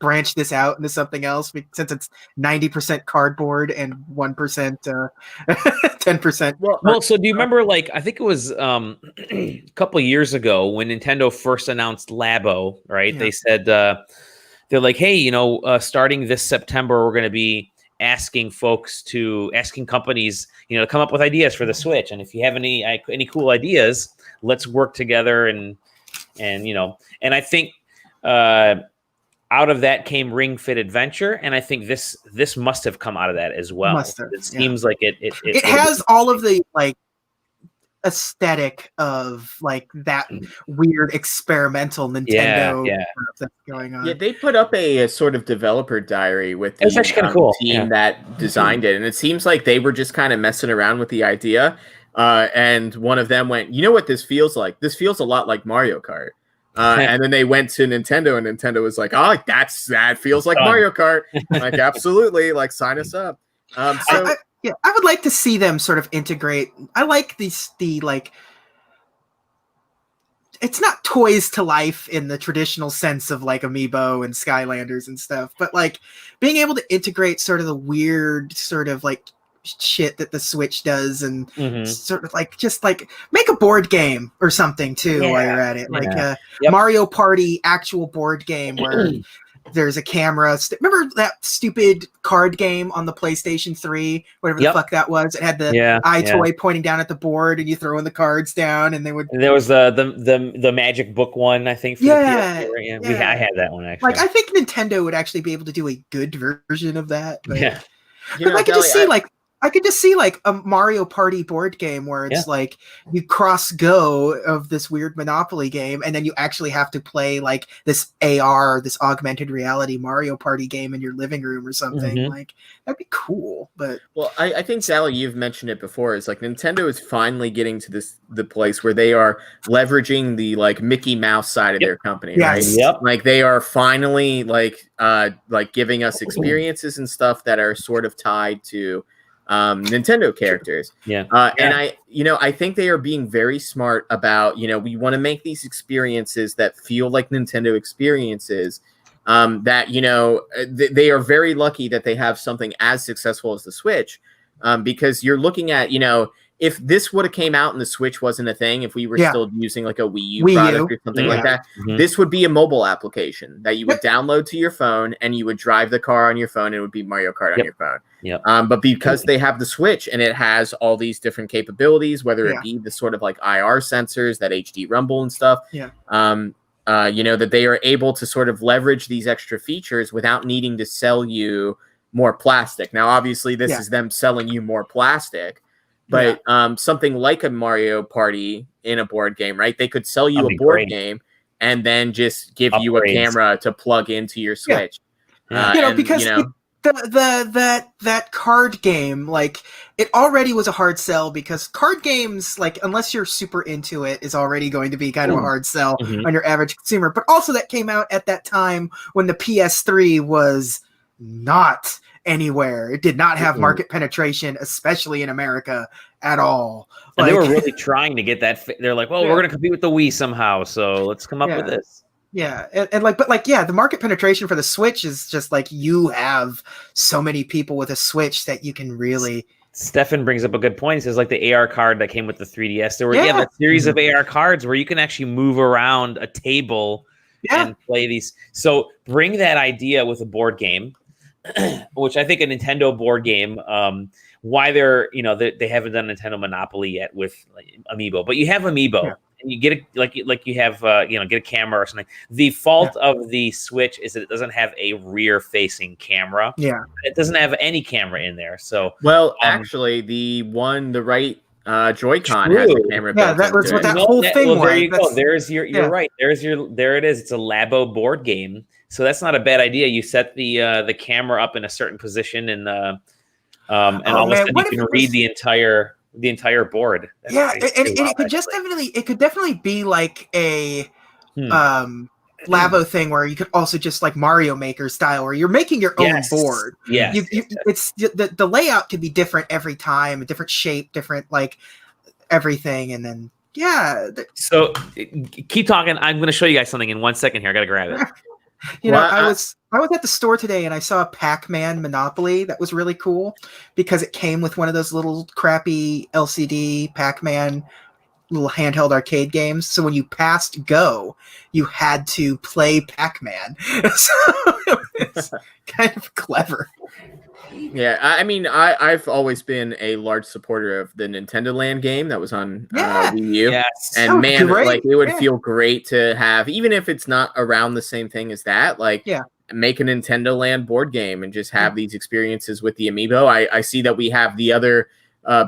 S2: branch this out into something else since it's 90% cardboard and 1%, 10%.
S1: Well, so do you remember, like, I think it was a couple of years ago when Nintendo first announced Labo, right? Yeah. They said, they're like, hey, you know, starting this September, we're going to be asking companies, you know, to come up with ideas for the Switch. And if you have any cool ideas, let's work together and you know, and I think out of that came Ring Fit Adventure, and I think this must have come out of that as well. It seems like it
S2: has all of the like aesthetic of like that weird experimental Nintendo stuff that's going on.
S3: Yeah, they put up a sort of developer diary with the
S1: actually kind of cool
S3: team that designed it, and it seems like they were just kind of messing around with the idea. And one of them went, you know what this feels like? This feels a lot like Mario Kart. And then they went to Nintendo, and Nintendo was like, oh, that feels like Mario Kart. Like, absolutely, like sign us up.
S2: I would like to see them sort of integrate. I like the like, it's not toys to life in the traditional sense of like Amiibo and Skylanders and stuff, but like being able to integrate sort of the weird sort of like shit that the Switch does and sort of like just like make a board game or something too while you're at it. Like Mario Party actual board game where there's a camera. Remember that stupid card game on the PlayStation 3, whatever the fuck that was? It had the toy pointing down at the board, and you throw in the cards down, and they would.
S1: And there was the Magic Book one, I think. For the PS3, right? I had that one actually.
S2: Like, I think Nintendo would actually be able to do a good version of that. But,
S1: yeah,
S2: but I could just see I could just see like a Mario Party board game where it's like you cross go of this weird Monopoly game, and then you actually have to play like this AR, this augmented reality Mario Party game in your living room or something. Like, that'd be cool. But
S3: I think, Sally, you've mentioned it before. Is like Nintendo is finally getting to the place where they are leveraging the like Mickey Mouse side of their company, right?
S1: Yep.
S3: Like they are finally like giving us experiences and stuff that are sort of tied to Nintendo characters. And I think they are being very smart about, we want to make these experiences that feel like Nintendo experiences, that, they are very lucky that they have something as successful as the Switch, because you're looking at, if this would have came out and the Switch wasn't a thing, if we were still using like a Wii U product or something like that, this would be a mobile application that you would download to your phone, and you would drive the car on your phone, and it would be Mario Kart on your phone. But because they have the Switch and it has all these different capabilities, whether it be the sort of like IR sensors, that HD rumble and stuff, that they are able to sort of leverage these extra features without needing to sell you more plastic. Now, obviously, this is them selling you more plastic. But something like a Mario Party in a board game, right? They could sell you a board game and then just give you a camera to plug into your Switch.
S2: Because that card game, like, it already was a hard sell, because card games, like, unless you're super into it, is already going to be kind of a hard sell on your average consumer. But also, that came out at that time when the PS3 was not anywhere. It did not have market penetration, especially in America, at all.
S1: And they were really trying to get that. They're like, well, we're going to compete with the Wii somehow, so let's come up with this.
S2: The market penetration for the Switch is just like, you have so many people with a Switch that you can really.
S1: Stefan brings up a good point. He says, like, the AR card that came with the 3DS. There were a series of AR cards where you can actually move around a table and play these. So bring that idea with a board game, which I think a Nintendo board game, why they're, they haven't done Nintendo Monopoly yet with like, Amiibo, but you have Amiibo and you get a, like you have, get a camera or something. The fault of the Switch is that it doesn't have a rear facing camera.
S2: Yeah.
S1: It doesn't have any camera in there. So,
S3: actually the right Joy-Con has a camera.
S2: Yeah, that was what that whole thing was.
S1: There you go. There's you're right. There it is. It's a Labo board game. So that's not a bad idea. You set the camera up in a certain position, and all of a sudden you can read the entire board. That's
S2: it could definitely be like a Labo thing where you could also just like Mario Maker style, where you're making your own board. It's the layout could be different every time, a different shape, different like everything, and then
S1: So keep talking. I'm going to show you guys something in 1 second here. I got to grab it.
S2: I was at the store today and I saw a Pac-Man Monopoly that was really cool, because it came with one of those little crappy LCD Pac-Man little handheld arcade games. So when you passed go, you had to play Pac-Man. So it's kind of clever.
S3: Yeah, I mean, I've always been a large supporter of the Nintendo Land game that was on Wii U.
S1: Yes.
S3: And like, it would feel great to have, even if it's not around the same thing as that, like, make a Nintendo Land board game and just have these experiences with the Amiibo. I see that we have the other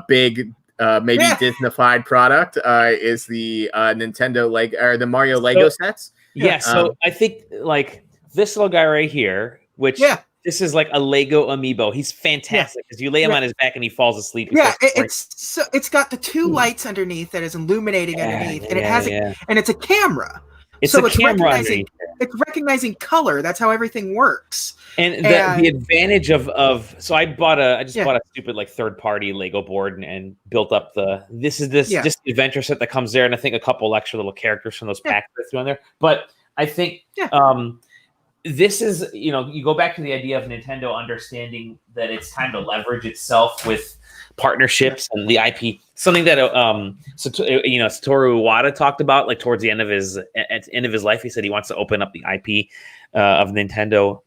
S3: big, maybe Disney-fied product is the Nintendo or the Mario Lego sets.
S1: Yeah, so I think like this little guy right here, which this is like a Lego Amiibo. He's fantastic because you lay him on his back and he falls asleep.
S2: It's got the two lights underneath that is illuminating underneath, and it has and it's a camera. It's recognizing color. That's how everything works.
S1: And the advantage of so I just bought a stupid like third party Lego board and built up just the adventure set that comes there, and I think a couple extra little characters from those packs that's on there. But I think this is, you go back to the idea of Nintendo understanding that it's time to leverage itself with partnerships and the IP. Something that Satoru Iwata talked about, like towards the end of his life. He said he wants to open up the IP of Nintendo.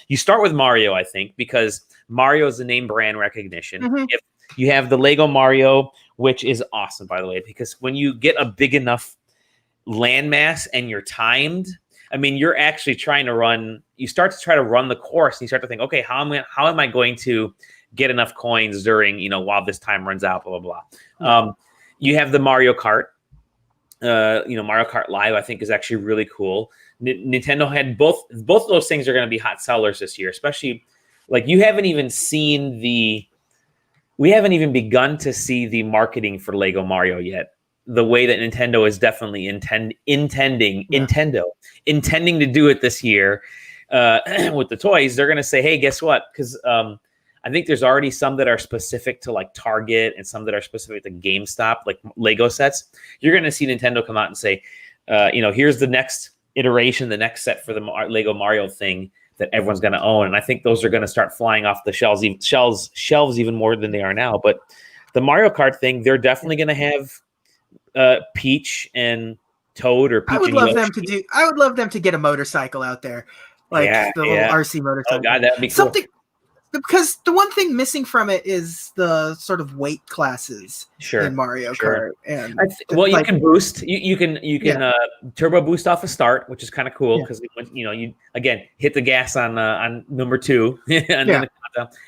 S1: You start with Mario, I think, because Mario is the name brand recognition.
S2: Mm-hmm.
S1: If you have the Lego Mario, which is awesome, by the way, because when you get a big enough landmass and you're timed, I mean, you're actually you start to try to run the course, and you start to think, okay, how am I going to get enough coins during, while this time runs out, blah, blah, blah. You have the Mario Kart, Mario Kart Live, I think is actually really cool. Nintendo had both of those things are going to be hot sellers this year, especially like we haven't even begun to see the marketing for Lego Mario yet. The way that Nintendo is definitely intending to do it this year with the toys. They're going to say, hey, guess what? Because I think there's already some that are specific to like Target and some that are specific to GameStop, like Lego sets. You're going to see Nintendo come out and say, here's the next iteration, the next set for the Lego Mario thing that everyone's going to own. And I think those are going to start flying off the shelves even more than they are now. But the Mario Kart thing, they're definitely going to have Peach and Toad, or Peach.
S2: I would love them to get a motorcycle out there, like the little RC motorcycle.
S1: Oh god, that'd be cool.
S2: Something, because the one thing missing from it is the sort of weight classes in Mario Kart. And
S1: you can boost. You can turbo boost off a start, which is kind of cool because you again hit the gas on number 2, and then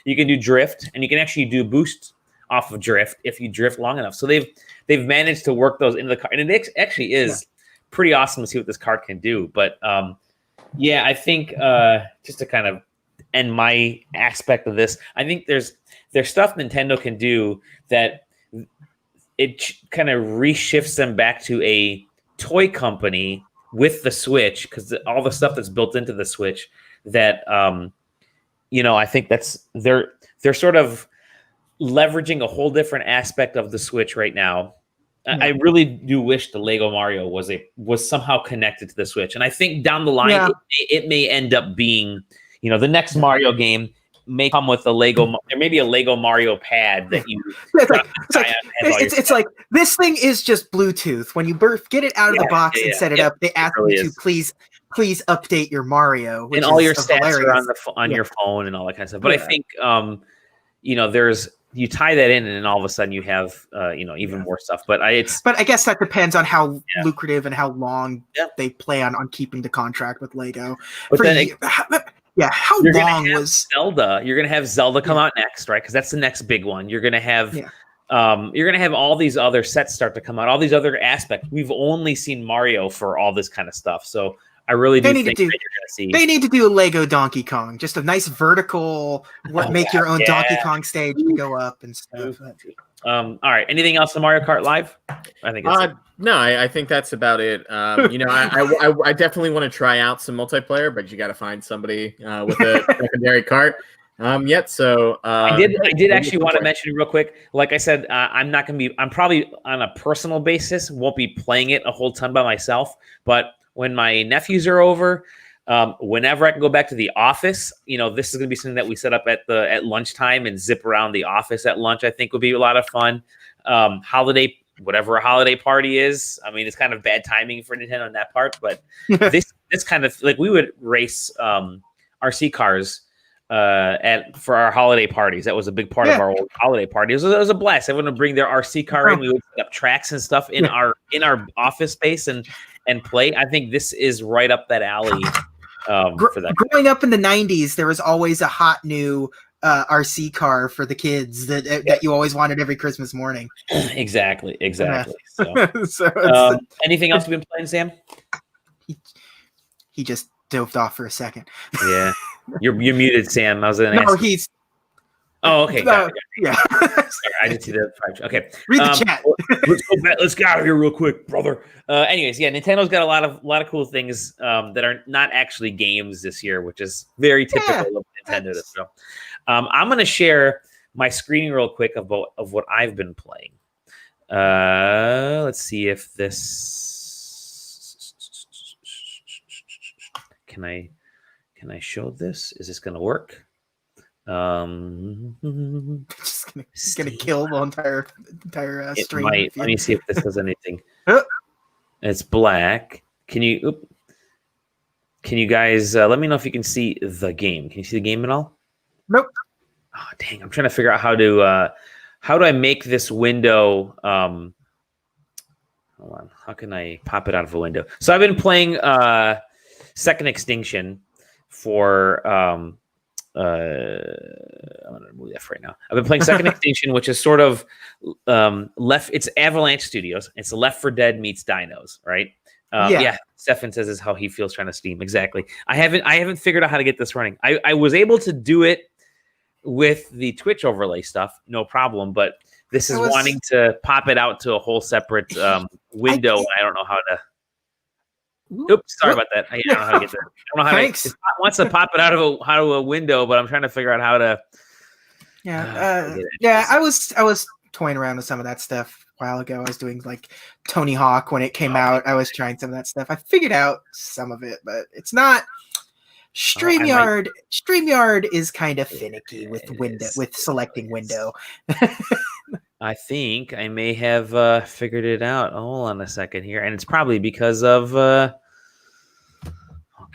S1: you can do drift, and you can actually do boost off of drift if you drift long enough. So they've managed to work those into the car, and it actually is pretty awesome to see what this card can do. But I think just to kind of end my aspect of this, I think there's stuff Nintendo can do that it kind of reshifts them back to a toy company with the Switch, because all the stuff that's built into the Switch that I think that's they're sort of leveraging a whole different aspect of the Switch right now. I really do wish the Lego Mario was somehow connected to the Switch, and I think down the line it may end up being, the next Mario game may come with a Lego, or maybe a Lego Mario pad that you.
S2: It's like this thing is just Bluetooth. When you get it out of the box and set it up, they ask you to please update your Mario,
S1: and all your stats are on your phone and all that kind of stuff. But I think you tie that in, and then all of a sudden you have even more stuff. But I
S2: guess that depends on how lucrative and how long they plan on keeping the contract with Lego.
S1: But
S2: how long was
S1: Zelda? You're gonna have Zelda come out next, right? Because that's the next big one. You're gonna have all these other sets start to come out, all these other aspects. We've only seen Mario for all this kind of stuff, so I really think that you're gonna see.
S2: They need to do a Lego Donkey Kong, just a nice vertical, make your own Donkey Kong stage to go up and stuff.
S1: All right. Anything else on Mario Kart Live? I think
S3: no. I think that's about it. I definitely want to try out some multiplayer, but you got to find somebody with a secondary cart. So
S1: I did actually want to mention real quick. Like I said, I'm probably on a personal basis won't be playing it a whole ton by myself, but when my nephews are over, whenever I can go back to the office, this is going to be something that we set up at lunchtime and zip around the office at lunch. I think would be a lot of fun. Whatever a holiday party is. I mean, it's kind of bad timing for Nintendo on that part, but this kind of like we would race RC cars for our holiday parties. That was a big part of our old holiday party. It was a blast. Everyone would bring their RC car in. We would set up tracks and stuff in our office space and play. I think this is right up that alley for that.
S2: Growing up in the 90s, there was always a hot new RC car for the kids that you always wanted every Christmas morning.
S1: Exactly.
S2: So
S1: anything else you've been playing, Sam?
S2: He just dove off for a second.
S1: Yeah, you're muted, Sam. I was going to ask.
S2: He's.
S1: Oh, okay.
S2: Yeah.
S1: Sorry, I didn't see the. Okay.
S2: Read the chat.
S1: Let's get out of here real quick, brother. Anyways, Nintendo's got a lot of cool things that are not actually games this year, which is very typical of Nintendo. So, I'm going to share my screen real quick of what I've been playing. Let's see if this can I Can I show this? Is this going to work?
S2: Just gonna kill the entire stream.
S1: Might. Let me see if this does anything. It's black. Can you guys let me know if you can see the game? Can you see the game at all?
S2: Nope.
S1: Oh, dang! I'm trying to figure out how do I make this window? Hold on. How can I pop it out of a window? So I've been playing Second Extinction for I'm gonna remove that for right now. I've been playing Second Extinction, which is sort of left. It's Avalanche Studios. It's Left 4 Dead meets Dinos, right? Yeah. Stefan says is how he feels trying to Steam. Exactly. I haven't figured out how to get this running. I was able to do it with the Twitch overlay stuff, no problem. But this is wanting to pop it out to a whole separate window. I don't know how to. Oops, sorry about that. I don't know how to get there. I don't know how to. It wants to pop it out of a window, but I'm trying to figure out how to.
S2: I was toying around with some of that stuff a while ago. I was doing like Tony Hawk when it came out. I was trying some of that stuff. I figured out some of it, but it's not. StreamYard is kind of finicky with selecting window.
S1: I think I may have figured it out. Hold on a second here, and it's probably because of.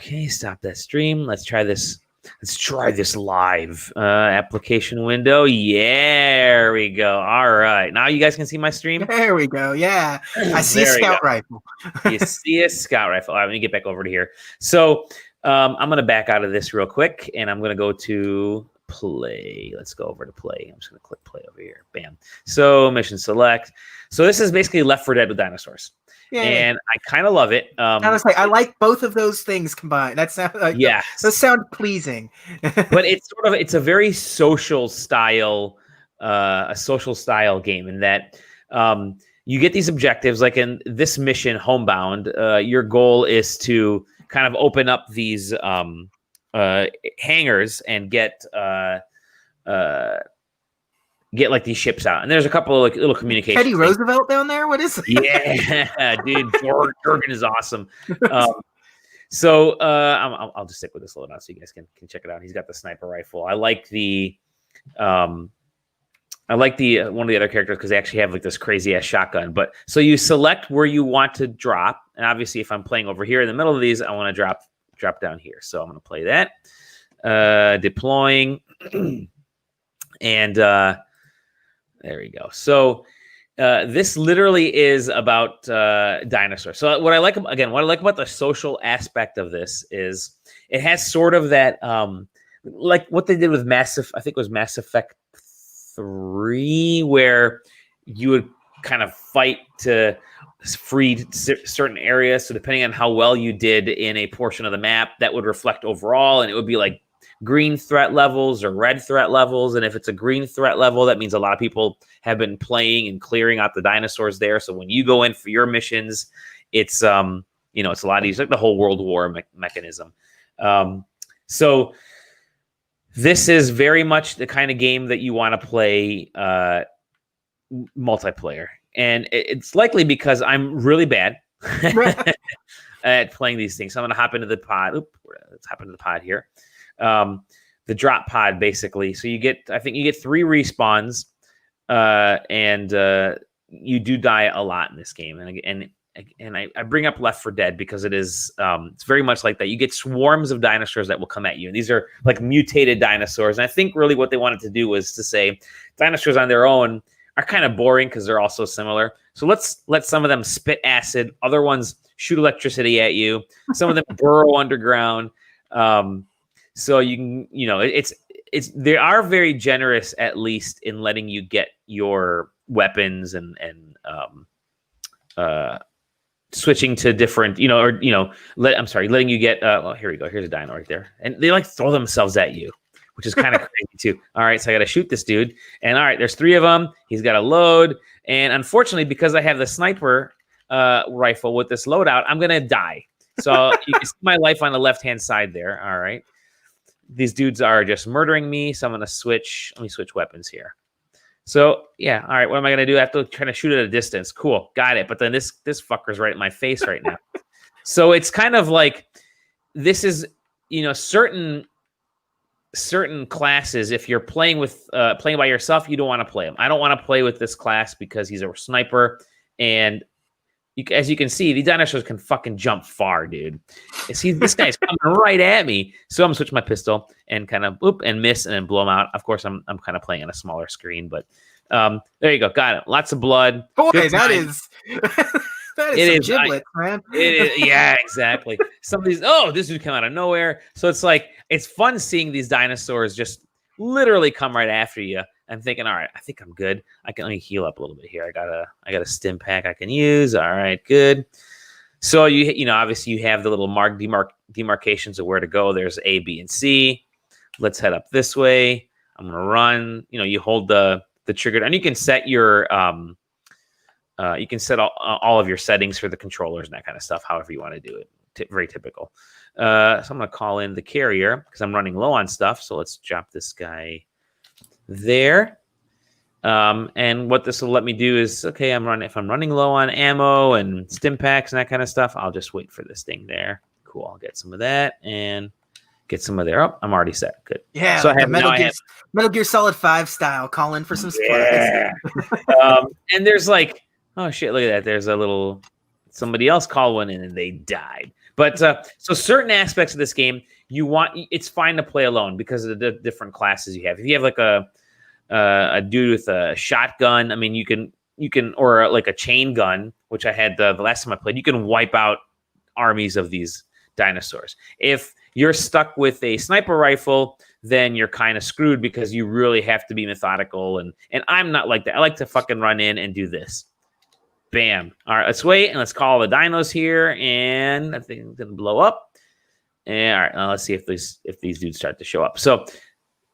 S1: Okay, stop that stream. Let's try this. Let's try this live application window. Yeah, there we go. All right, now you guys can see my stream.
S2: There we go. Yeah, I see a scout rifle.
S1: You see a scout rifle. All right, let me get back over to here. So I'm going to back out of this real quick, and I'm going to go to play. Let's go over to play. I'm just going to click play over here. Bam. So mission select. So this is basically Left 4 Dead with dinosaurs. Yeah, and I kind of love it.
S2: Honestly, I like both of those things combined. That sound like those sound pleasing.
S1: But it's a very social style, game in that you get these objectives. Like in this mission, Homebound, your goal is to kind of open up these hangars and get like these ships out. And there's a couple of like little communication.
S2: Teddy Roosevelt down there? What is it?
S1: Yeah, dude, Jorgen is awesome. So I'll just stick with this loadout so you guys can check it out. He's got the sniper rifle. I like the one of the other characters because they actually have like this crazy ass shotgun. But so you select where you want to drop, and obviously if I'm playing over here in the middle of these, I want to drop down here. So I'm going to play that. Deploying, and there we go. So this literally is about dinosaurs. So what I like about the social aspect of this is it has sort of that like what they did with I think it was Mass Effect 3, where you would kind of fight to free certain areas. So depending on how well you did in a portion of the map, that would reflect overall, and it would be like green threat levels or red threat levels. And if it's a green threat level, that means a lot of people have been playing and clearing out the dinosaurs there. So when you go in for your missions, it's it's a lot easier, like the whole World War mechanism. So this is very much the kind of game that you want to play multiplayer. And it's likely because I'm really bad at playing these things. So I'm going to hop into the pod. Let's hop into the pod here. The drop pod, basically. So I think you get 3 respawns, and you do die a lot in this game. And I bring up Left 4 Dead because it's very much like that. You get swarms of dinosaurs that will come at you. And these are like mutated dinosaurs. And I think really what they wanted to do was to say dinosaurs on their own are kind of boring because they're all so similar. So let's let some of them spit acid. Other ones shoot electricity at you. Some of them burrow underground. So you can, they are very generous, at least in letting you get your weapons and switching to different, letting you get, here we go. Here's a dino right there. And they like throw themselves at you, which is kind of crazy too. All right. So I got to shoot this dude. And all right, there's 3 of them. He's got a load. And unfortunately, because I have the sniper rifle with this loadout, I'm going to die. So you can see my life on the left-hand side there. All right. These dudes are just murdering me. So I'm going to switch. Let me switch weapons here. So yeah. All right. What am I going to do? I have to try to shoot at a distance. Cool. Got it. But then this fucker's right in my face right now. So it's kind of like, this is certain classes, if you're playing by yourself, you don't want to play them. I don't want to play with this class because he's a sniper, and as you can see, these dinosaurs can fucking jump far, dude. See, this guy's coming right at me, so I'm gonna switch my pistol and kind of boop and miss and then blow him out. Of course, I'm kind of playing on a smaller screen, but there you go, got it. Lots of blood.
S2: Boy, that is some giblets, man.
S1: It is, yeah, exactly. Some of these, this dude came out of nowhere. So it's like, it's fun seeing these dinosaurs just literally come right after you. I'm thinking, all right, I think I'm good. Let me heal up a little bit here. I got a stim pack I can use. All right, good. So obviously you have the little demarcations of where to go. There's A, B, and C. Let's head up this way. I'm gonna run. You hold the trigger, and you can set your all of your settings for the controllers and that kind of stuff, however you want to do it. Very typical. So I'm going to call in the carrier because I'm running low on stuff. So let's drop this guy there. And what this will let me do is, okay, if I'm running low on ammo and stim packs and that kind of stuff, I'll just wait for this thing there. Cool. I'll get some of that and get some of there. Oh, I'm already set. Good.
S2: Yeah. So I have Metal Gear Solid 5 style. Call in for some supplies.
S1: Yeah. And there's like, oh shit, look at that. There's somebody else called one in and they died. But so certain aspects of this game, it's fine to play alone because of the different classes you have. If you have like a dude with a shotgun, I mean, you can, or like a chain gun, which I had the last time I played, you can wipe out armies of these dinosaurs. If you're stuck with a sniper rifle, then you're kind of screwed because you really have to be methodical. And I'm not like that. I like to fucking run in and do this. Bam. All right, let's wait and let's call the dinos here, and I think it's gonna blow up. And all right, now let's see if these dudes start to show up. So,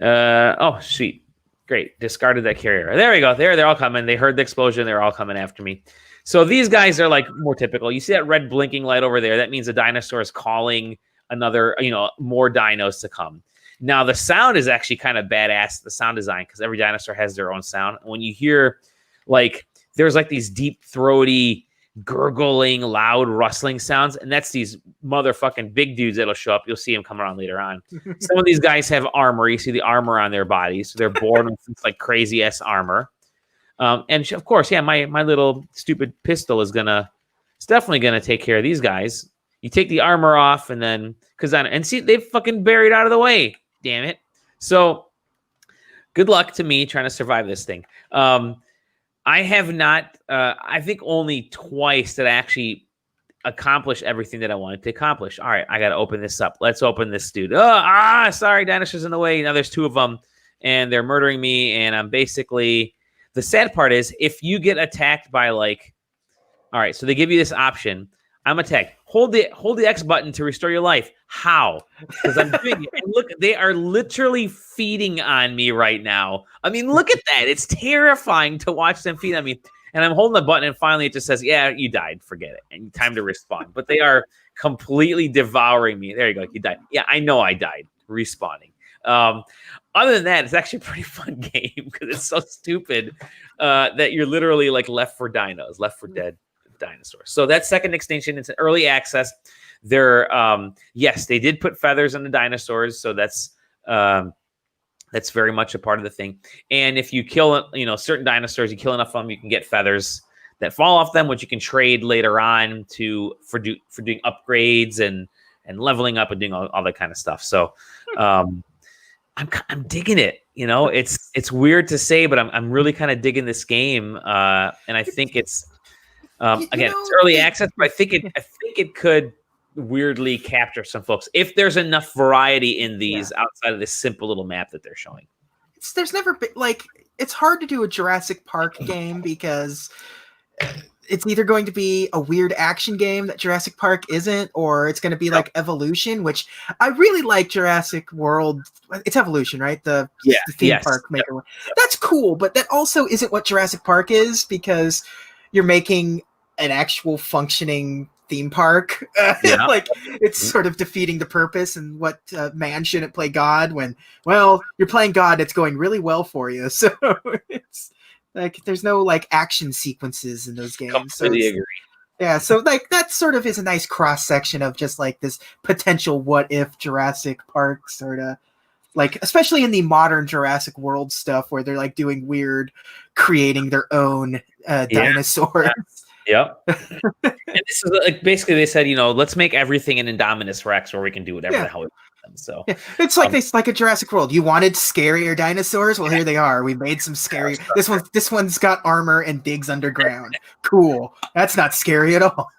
S1: oh sweet, great, discarded that carrier. There we go. They're all coming. They heard the explosion. They're all coming after me. So these guys are like more typical. You see that red blinking light over there? That means the dinosaur is calling another, more dinos to come. Now the sound is actually kind of badass. The sound design, because every dinosaur has their own sound. When you hear there's like these deep throaty gurgling loud rustling sounds, and that's these motherfucking big dudes that'll show up. You'll see them come around later on. Some of these guys have armor. You see the armor on their bodies, so they're born with this like crazy ass armor. And of course, yeah, my little stupid pistol is definitely gonna take care of these guys. You take the armor off, and then see they've fucking buried out of the way. Damn it! So good luck to me trying to survive this thing. I have not, I think only twice did I actually accomplish everything that I wanted to accomplish. All right, I got to open this up. Let's open this dude. Sorry, dinosaurs in the way. Now there's two of them, and they're murdering me, and I'm basically, the sad part is, if you get attacked by all right, so they give you this option. I'm attacked. Hold the X button to restore your life. How? Because I'm doing it. And look, they are literally feeding on me right now. I mean, look at that. It's terrifying to watch them feed on me. And I'm holding the button, and finally it just says, yeah, you died. Forget it. And time to respawn. But they are completely devouring me. There you go. You died. Yeah, I know I died. Respawning. Other than that, it's actually a pretty fun game because it's so stupid that you're literally left for dinos, left for dead dinosaurs. So that's second Extinction. It's an early access. They're yes, they did put feathers on the dinosaurs, so that's very much a part of the thing. And if you kill certain dinosaurs, you kill enough of them, you can get feathers that fall off them, which you can trade later on for doing upgrades and leveling up and doing all that kind of stuff. So I'm digging it. It's weird to say, but I'm really kind of digging this game, and I think it's. It's early access, but I think it could weirdly capture some folks if there's enough variety in these outside of this simple little map that they're showing.
S2: There's never been it's hard to do a Jurassic Park game because it's either going to be a weird action game that Jurassic Park isn't, or it's going to be like Evolution, which I really like. Jurassic World, it's Evolution, right? The theme park maker. Yep. That's cool, but that also isn't what Jurassic Park is, because you're making an actual functioning theme park. It's sort of defeating the purpose. And what man shouldn't play God when, you're playing God, it's going really well for you. So it's there's no action sequences in those games.
S1: Completely agree.
S2: Yeah, so like that sort of is a nice cross section of just like this potential what if Jurassic Park sort of like, especially in the modern Jurassic World stuff where they're like doing weird, creating their own dinosaurs.
S1: Yep. And this is like basically they said, let's make everything an Indominus Rex where we can do whatever the hell we want. So
S2: it's like like a Jurassic World. You wanted scarier dinosaurs? Well, here they are. We made some scary. This one's got armor and digs underground. Cool. That's not scary at all.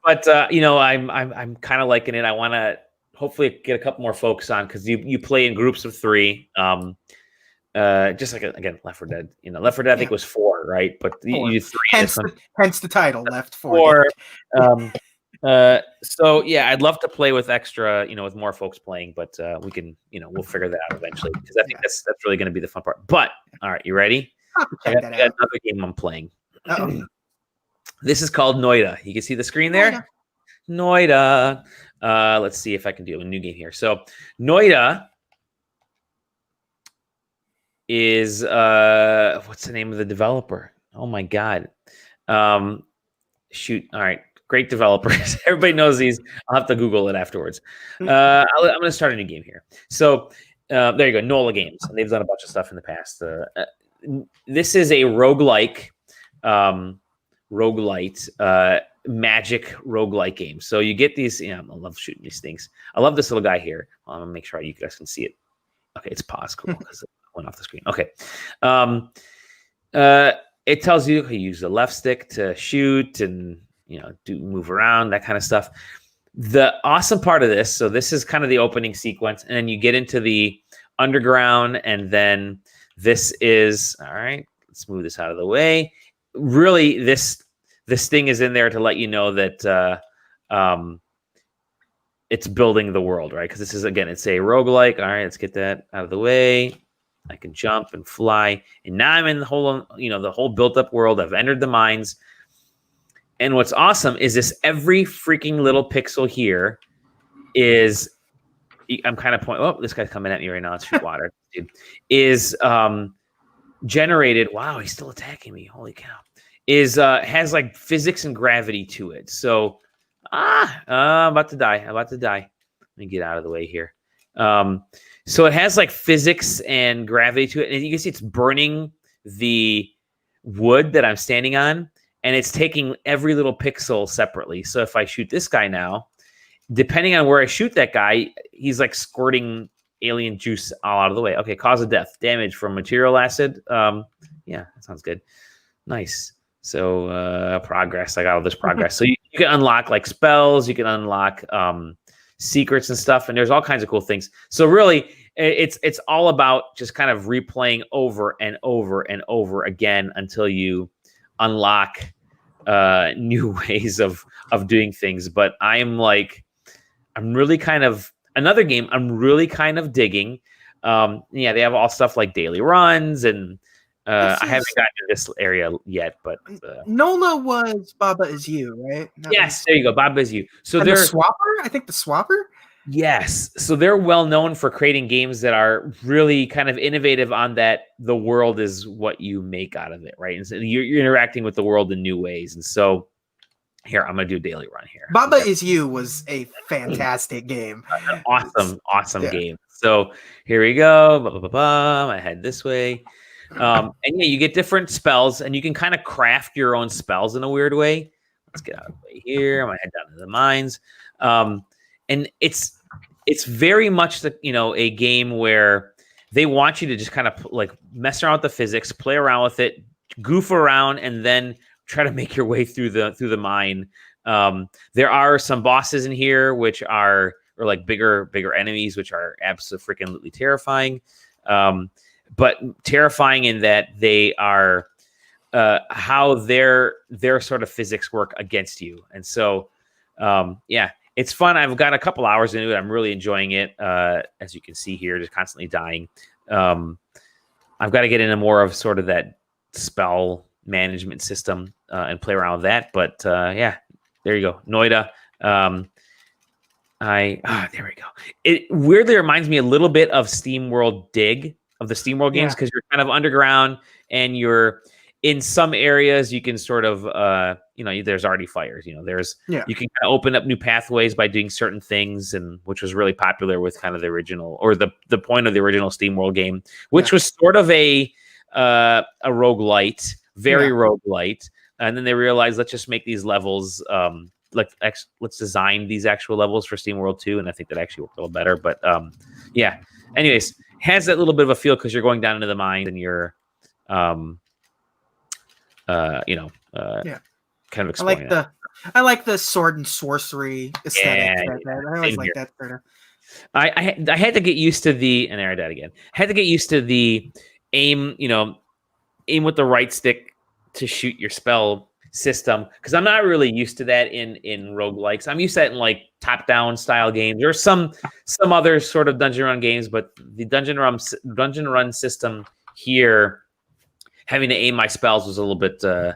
S1: But I'm kind of liking it. I want to hopefully get a couple more folks on because you play in groups of 3. Just like again, Left 4 Dead. Left 4 Dead I think was 4, right? But you 3.
S2: Hence the title, Left 4.
S1: So yeah, I'd love to play with extra, with more folks playing, but we can, we'll figure that out eventually because I think that's really going to be the fun part. But all right, you ready? I got another game I'm playing. This is called Noida. You can see the screen there. Noida. Let's see if I can do a new game here. So Noida is what's the name of the developer? Oh my god. Shoot. All right. Great developers. Everybody knows these. I'll have to Google it afterwards. I'm going to start a new game here. So there you go. NOLA Games. And they've done a bunch of stuff in the past. This is a roguelike, magic roguelike game. So you get these. I love shooting these things. I love this little guy here. I'm going to make sure you guys can see it. Okay, it's paused. Cool. Because it went off the screen. Okay. It tells you use the left stick to shoot and move around, that kind of stuff. The awesome part of this, so this is kind of the opening sequence, and then you get into the underground, and then this is all right. Let's move this out of the way. Really, this thing is in there to let you know that it's building the world, right? Because this is it's a roguelike. All right, let's get that out of the way. I can jump and fly, and now I'm in the whole built-up world. I've entered the mines. And what's awesome is this every freaking little pixel here is I'm kind of pointing. Oh, this guy's coming at me right now. Let's shoot water. Dude, is generated. Wow, he's still attacking me. Holy cow. Has like physics and gravity to it. So I'm about to die. Let me get out of the way here. So it has like physics and gravity to it. And you can see it's burning the wood that I'm standing on. And it's taking every little pixel separately. So if I shoot this guy now, depending on where I shoot that guy, he's like squirting alien juice all out of the way. Okay, cause of death, damage from material acid. Yeah, that sounds good. Nice. So progress. I got all this progress. So you can unlock like spells. You can unlock secrets and stuff. And there's all kinds of cool things. So really, it's all about just kind of replaying over and over and over again until you unlock new ways of doing things. But I'm really kind of another game I'm really kind of digging. They have all stuff like daily runs and I haven't gotten to this area yet, but
S2: NOLA was Baba Is You, right?
S1: Yes, there you go. Baba Is You. So
S2: they're the Swapper. I think the Swapper.
S1: Yes. So they're well known for creating games that are really kind of innovative on that. The world is what you make out of it, right? And so you're interacting with the world in new ways. And so here, I'm going to do a daily run here.
S2: Baba Is You was a fantastic game.
S1: Awesome game. So here we go. I head this way. And you get different spells and you can kind of craft your own spells in a weird way. Let's get out of the way here. I'm going to head down to the mines. And it's very much a game where they want you to just kind of like mess around with the physics, play around with it, goof around, and then try to make your way through the mine. There are some bosses in here which are like bigger enemies, which are absolutely terrifying. But terrifying in that they are how their sort of physics work against you. And so it's fun. I've got a couple hours into it. I'm really enjoying it. As you can see here, just constantly dying. I've got to get into more of sort of that spell management system and play around with that. But there you go. Noida. There we go. It weirdly reminds me a little bit of SteamWorld Dig, of the SteamWorld games, because you're kind of underground and you're in some areas you can sort of there's already fires. There's
S2: Yeah.
S1: you can kind of open up new pathways by doing certain things, and which was really popular with kind of the original, or the point of the original SteamWorld game, which was sort of a roguelite, very roguelite. And then they realized, let's just make these levels, let's design these actual levels for SteamWorld 2, and I think that actually worked a little better. But yeah. Anyways, has that little bit of a feel because you're going down into the mines and you're, kind of exploring.
S2: I like the sword and sorcery aesthetic. I always like that sort of.
S1: I had to get used to and there I died again. Had to get used to the aim with the right stick to shoot your spell system, because I'm not really used to that in roguelikes. I'm used to that in like top-down style games or some other sort of dungeon run games, but the dungeon run system here, having to aim my spells was a little bit I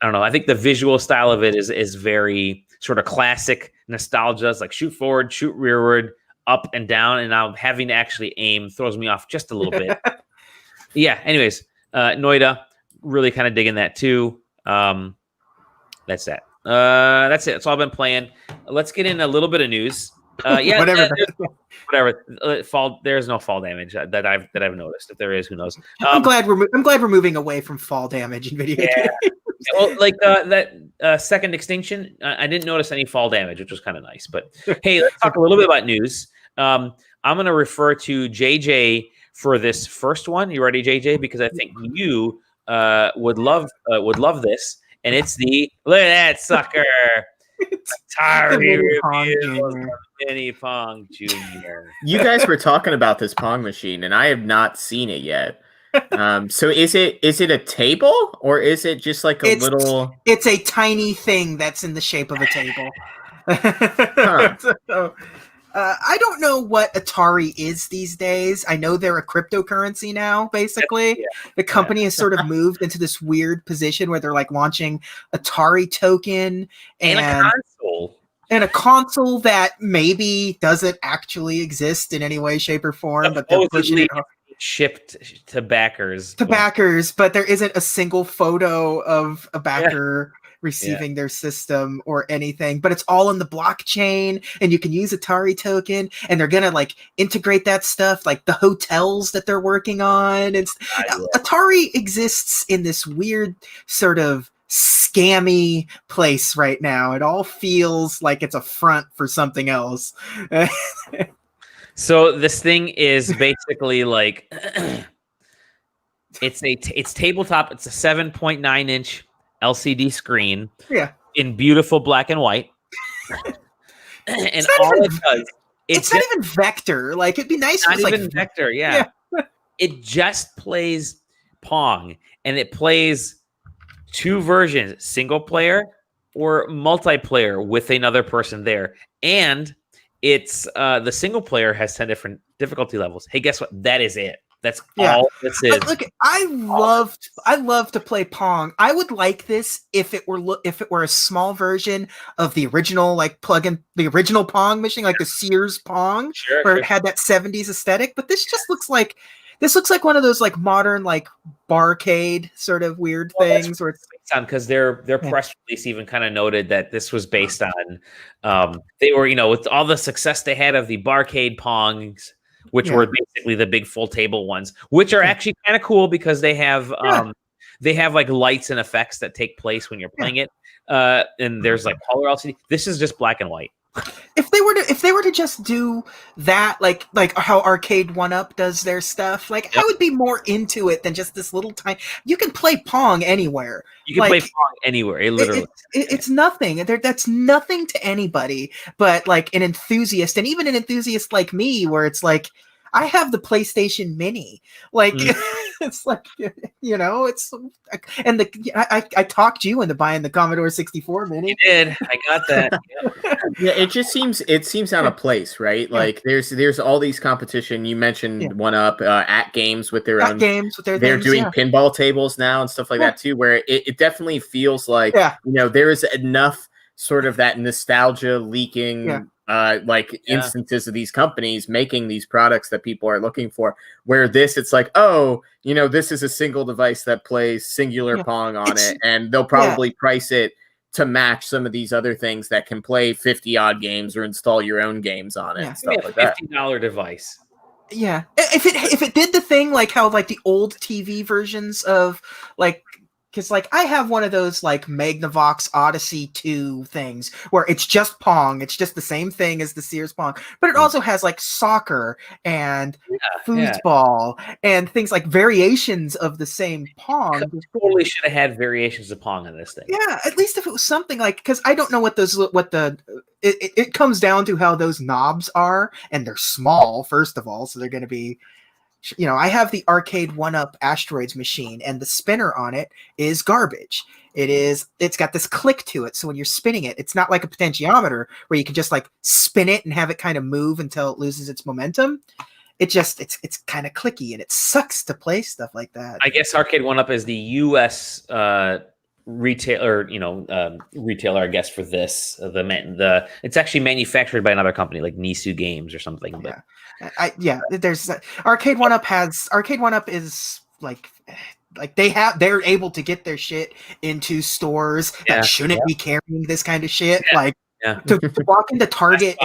S1: don't know. I think the visual style of it is very sort of classic nostalgia. It's like shoot forward, shoot rearward, up and down, and now having to actually aim throws me off just a little bit. Yeah. Anyways, Noida, really kind of digging that too. That's that. That's it. That's all I've been playing. Let's get in a little bit of news. Yeah, whatever. Fall. There's no fall damage that I've noticed. If there is, who knows?
S2: I'm glad we're moving away from fall damage in video games.
S1: Well, like that second Extinction, I didn't notice any fall damage, which was kind of nice. But hey, let's talk a little bit about news. I'm going to refer to JJ for this first one. You ready, JJ? Because I think you would love this, and it's look at that sucker. Atari Mini Pong Jr.
S3: You guys were talking about this Pong machine, and I have not seen it yet. So is it a table, or is it just like a little?
S2: It's a tiny thing that's in the shape of a table. Huh. So, I don't know what Atari is these days. I know they're a cryptocurrency now, basically. The company has sort of moved into this weird position where they're like launching Atari token and a console that maybe doesn't actually exist in any way, shape, or form, but they're pushing it
S1: shipped to backers.
S2: But there isn't a single photo of a backer receiving their system or anything, but it's all in the blockchain, and you can use Atari token, and they're gonna like integrate that stuff, like the hotels that they're working on. And Atari exists in this weird sort of scammy place right now. It all feels like it's a front for something else.
S1: So this thing is basically like it's tabletop. It's a 7.9 inch LCD screen, in beautiful black and white, and all it does,
S2: it's not even vector. Like it'd be nice if it's like
S1: vector. Yeah. It just plays Pong, and it plays two versions: single player or multiplayer with another person there. And it's the single player has 10 different difficulty levels. Hey, guess what? That is it. That's all this is.
S2: Look, I love to play Pong. I would like this if it were a small version of the original, like the original Pong machine, like the Sears Pong, where it had that 70s aesthetic. But this just looks like one of those like modern like barcade sort of weird things. Where it's
S1: because their press release even kind of noted that this was based on they were with all the success they had of the barcade Pongs, which were basically the big full table ones, which are actually kind of cool because they have like lights and effects that take place when you're playing it. And there's like color LCD. This is just black and white.
S2: If they were to just do that, like how Arcade 1-Up does their stuff, like I would be more into it than just this little tiny. You can play Pong anywhere.
S1: You can play Pong anywhere. It literally,
S2: it's nothing. That's nothing to anybody but like an enthusiast, and even an enthusiast like me, where it's like I have the PlayStation Mini. Like it's like it's and I talked you into buying the Commodore 64 Mini.
S1: You did. I got that.
S3: Yeah, it just seems out of place, right? Like there's all these competition. You mentioned 1-Up at games with their own
S2: games with their
S3: they're doing pinball tables now and stuff like that too, where it definitely feels like there is enough sort of that nostalgia leaking instances of these companies making these products that people are looking for, where it's like, this is a single device that plays singular Pong on it, and they'll probably price it to match some of these other things that can play 50 odd games or install your own games on it and stuff like that.
S1: $50 device.
S2: Yeah, if it did the thing like how like the old TV versions of like, because like I have one of those like Magnavox Odyssey 2 things where it's just Pong, it's just the same thing as the Sears Pong, but it also has like soccer and foosball and things like variations of the same Pong.
S1: Totally should have had variations of Pong in this thing.
S2: Yeah, at least if it was something like, because I don't know what it comes down to how those knobs are, and they're small, first of all, so they're going to be, I have the arcade 1-Up Asteroids machine, and the spinner on it is garbage. It's got this click to it, so when you're spinning it, it's not like a potentiometer where you can just like spin it and have it kind of move until it loses its momentum. It's kind of clicky, and it sucks to play stuff like that.
S1: I guess Arcade 1-Up is the U.S. retailer, I guess, for this. It's actually manufactured by another company like Nisu Games or something. But
S2: there's Arcade 1-Up is like they're able to get their shit into stores that shouldn't be carrying this kind of shit. Yeah. Like to walk into Target,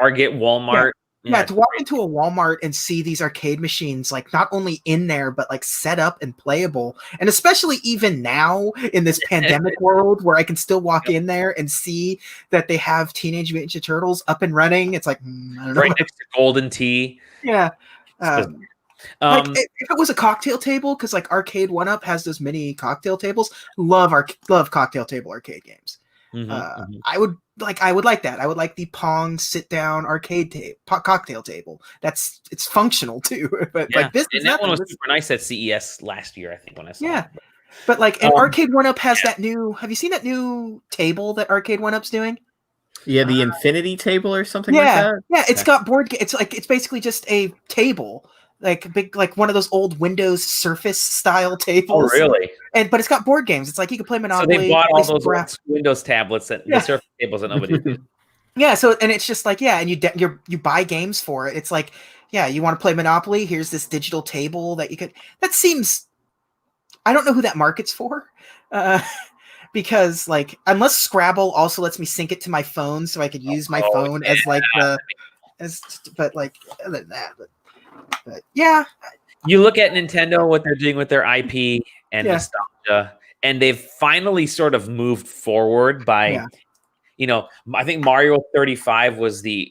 S1: Target, Walmart.
S2: To walk into a Walmart and see these arcade machines, like not only in there, but like set up and playable. And especially even now in this pandemic world where I can still walk in there and see that they have Teenage Mutant Ninja Turtles up and running. It's like, I don't know.
S1: Right next to Golden Tee.
S2: Yeah. Like if it was a cocktail table, because like Arcade 1-Up has those mini cocktail tables. Love cocktail table arcade games. I would like that. I would like the Pong sit down arcade cocktail table. It's functional too. But like this,
S1: and that one was super nice at CES last year, I think, when I saw it.
S2: But like, and Arcade 1-Up has that new. Have you seen that new table that Arcade 1-Up's doing?
S3: Yeah, the Infinity table or something like that.
S2: Yeah, it's got board. It's basically just a table. Like big, like one of those old Windows Surface style tables.
S1: Oh, really?
S2: But it's got board games. It's like you can play Monopoly.
S1: So they bought all those Windows tablets and the Surface tables that nobody did.
S2: Yeah. So and it's just like and you buy games for it. It's like you want to play Monopoly. Here's this digital table that you could. That seems. I don't know who that market's for. Because like unless Scrabble also lets me sync it to my phone, so I could use my phone as like but like other than that. But yeah,
S1: you look at Nintendo, what they're doing with their IP and nostalgia, and they've finally sort of moved forward by, I think Mario 35 was the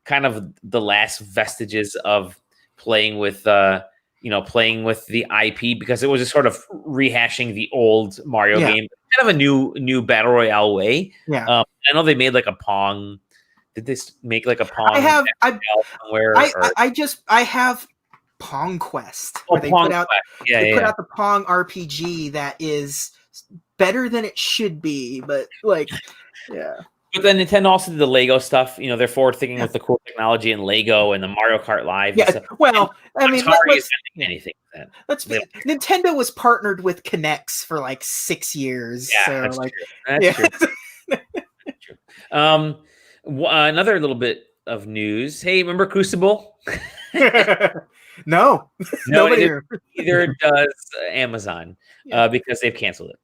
S1: kind of the last vestiges of playing with the IP, because it was just sort of rehashing the old Mario game, kind of a new battle royale way.
S2: Yeah,
S1: I know they made like a Pong. Did they make like a Pong?
S2: I have. I have Pong Quest. Where they put out the Pong RPG that is better than it should be, but like,
S1: But then Nintendo also did the Lego stuff. They're forward thinking with the cool technology in Lego and the Mario Kart Live.
S2: Yeah. Well, I mean,
S1: Atari is not anything with that.
S2: Nintendo was partnered with Kinects for like 6 years.
S1: Yeah,
S2: so
S1: that's
S2: like,
S1: true. That's true. Another little bit of news. Hey, remember Crucible?
S2: No, nobody.
S1: Either does Amazon because they've canceled it.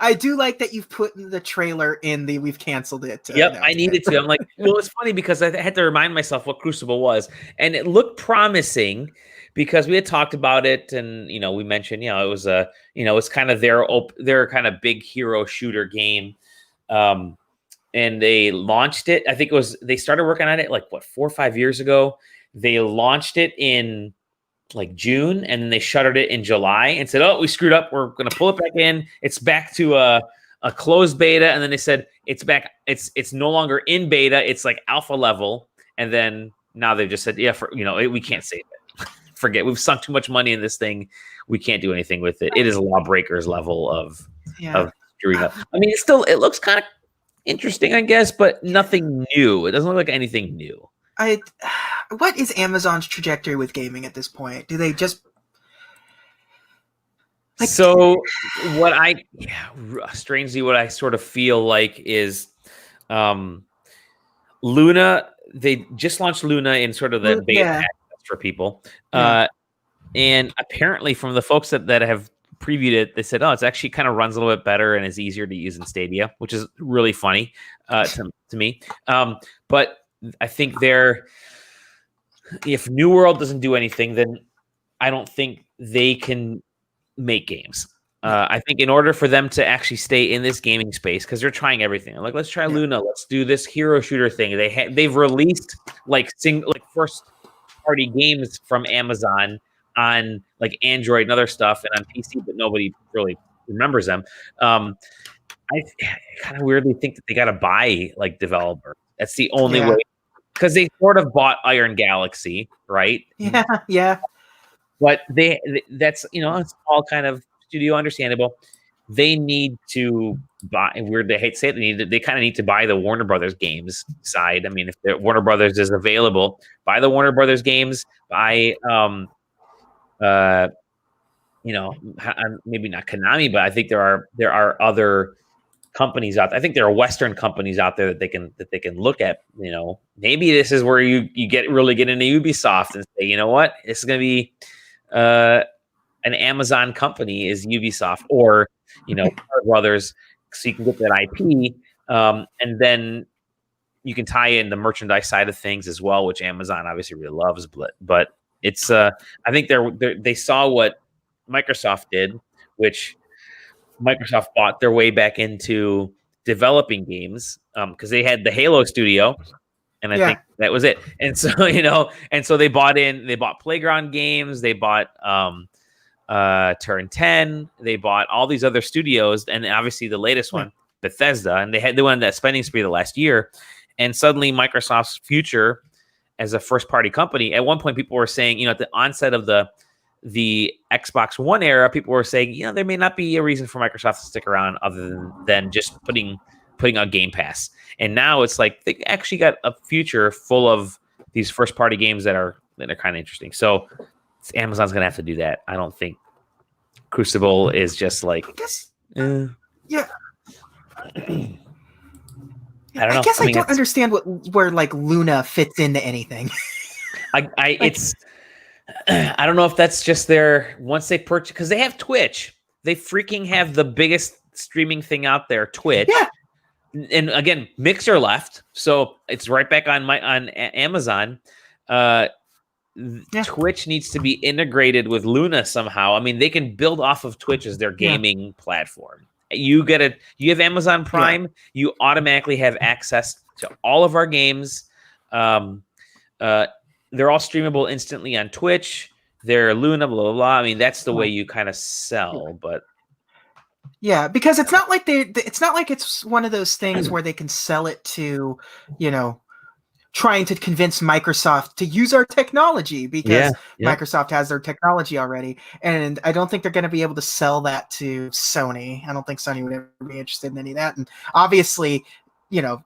S2: I do like that you've put the trailer in the we've canceled it.
S1: Yep, I needed to. I'm like, well, it's funny because I had to remind myself what Crucible was, and it looked promising because we had talked about it, and we mentioned, it was it's kind of their kind of big hero shooter game. And they launched it. I think they started working on it like 4 or 5 years ago. They launched it in like June, and then they shuttered it in July and said, "Oh, we screwed up. We're going to pull it back in. It's back to a closed beta." And then they said it's back. It's no longer in beta. It's like alpha level. And then now they've just said, we can't save it. Forget. We've sunk too much money in this thing. We can't do anything with it. It is Lawbreakers level of screwing up. I mean, it looks kind of interesting, I guess, but nothing new. It doesn't look like anything new.
S2: What is Amazon's trajectory with gaming at this point? Do they just
S1: strangely what I sort of feel like is Luna. They just launched Luna in sort of the beta access for people. And apparently from the folks that have previewed it, they said, "Oh, it's actually kind of runs a little bit better and is easier to use in Stadia," which is really funny to me. But I think if New World doesn't do anything, then I don't think they can make games. I think in order for them to actually stay in this gaming space, because they're trying everything. Like, let's try Luna. Let's do this hero shooter thing. They've released like first party games from Amazon on like Android and other stuff and on PC, but nobody really remembers them. I kind of weirdly think that they got to buy like developer. That's the only way, because they sort of bought Iron Galaxy, right?
S2: Yeah.
S1: But that's it's all kind of studio, understandable. They need to buy. Weird, they hate to say it. They kind of need to buy the Warner Brothers games side. I mean, if the Warner Brothers is available, buy the Warner Brothers games. Buy, maybe not Konami, but I think there are other companies out there. I think there are Western companies out there that they can look at. Maybe this is where you really get into Ubisoft and say, you know what, this is going to be an Amazon company is Ubisoft, or Warner Brothers, so you can get that IP, and then you can tie in the merchandise side of things as well, which Amazon obviously really loves. But it's I think they saw what Microsoft did, which Microsoft bought their way back into developing games because they had the Halo studio, and I think that was it. And so they bought Playground Games, they bought Turn 10, they bought all these other studios, and obviously the latest one, Bethesda, and they went on that spending spree the last year. And suddenly Microsoft's future as a first party company, at one point people were saying, at the onset of the Xbox One era, people were saying, there may not be a reason for Microsoft to stick around other than just putting out Game Pass. And now it's like they actually got a future full of these first party games that are kind of interesting. So Amazon's gonna have to do that. I don't think Crucible is just like,
S2: yeah.
S1: I don't know.
S2: I guess I don't understand where like Luna fits into anything.
S1: I don't know if that's just once they purchase, because they have Twitch. They freaking have the biggest streaming thing out there, Twitch.
S2: Yeah.
S1: And again, Mixer left, so it's right back on Amazon. Twitch needs to be integrated with Luna somehow. I mean, they can build off of Twitch as their gaming platform. You have Amazon Prime, you automatically have access to all of our games. They're all streamable instantly on Twitch. They're Luna, blah, blah, blah. I mean, that's the way you kind of sell, but
S2: because it's not like it's one of those things where they can sell it to, trying to convince Microsoft to use our technology, because Microsoft has their technology already. And I don't think they're going to be able to sell that to Sony. I don't think Sony would ever be interested in any of that. And obviously,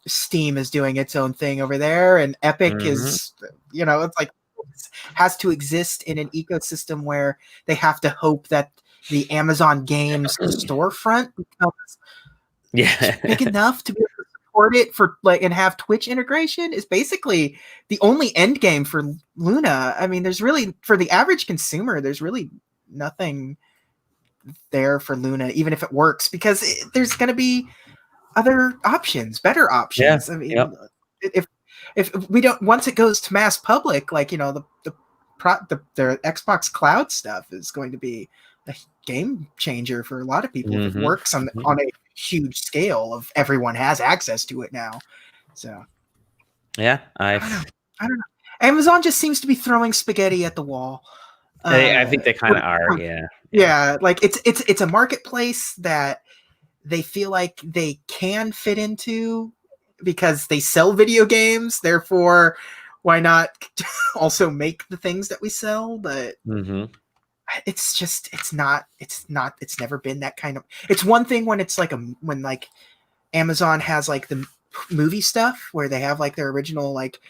S2: Steam is doing its own thing over there, and Epic is, it's like, has to exist in an ecosystem where they have to hope that the Amazon Games storefront becomes big enough to be able to support it for and have Twitch integration is basically the only end game for Luna. I mean, there's really, for the average consumer, there's really nothing there for Luna, even if it works, because there's going to be other options, better options. I mean, if we don't, once it goes to mass public, like, the Xbox Cloud stuff is going to be a game changer for a lot of people if it works on a huge scale of everyone has access to it now. So
S1: I
S2: don't know. Amazon just seems to be throwing spaghetti at the wall.
S1: I think they kind of are.
S2: Like it's a marketplace that they feel like they can fit into because they sell video games. Therefore, why not also make the things that we sell? But it's never been that kind of. It's one thing when it's like when like Amazon has like the movie stuff where they have like their original like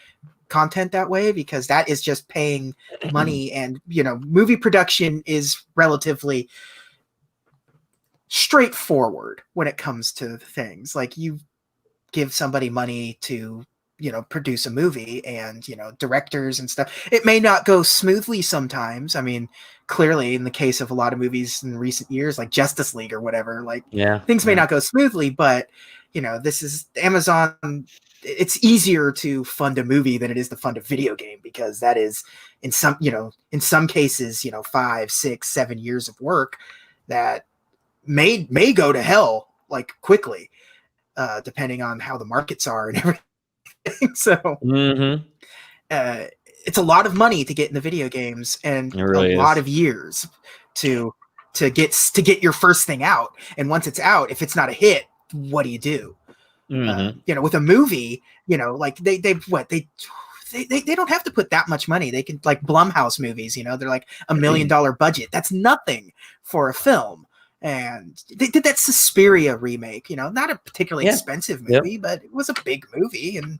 S2: content that way, because that is just paying money, and movie production is relatively straightforward when it comes to things. Like, you give somebody money to produce a movie, and directors and stuff. It may not go smoothly sometimes. I mean, clearly in the case of a lot of movies in recent years, like Justice League or whatever, like things may not go smoothly, but this is Amazon. It's easier to fund a movie than it is to fund a video game, because that is in some cases 5, 6, 7 years of work that may go to hell like quickly, depending on how the markets are and everything. So it's a lot of money to get in the video games, and
S1: really
S2: a lot of years to get your first thing out. And once it's out, if it's not a hit, what do you do? With a movie, like they don't have to put that much money. They can, like Blumhouse movies, they're like $1 million budget. That's nothing for a film. And they did that Suspiria remake, not a particularly expensive movie, but it was a big movie, and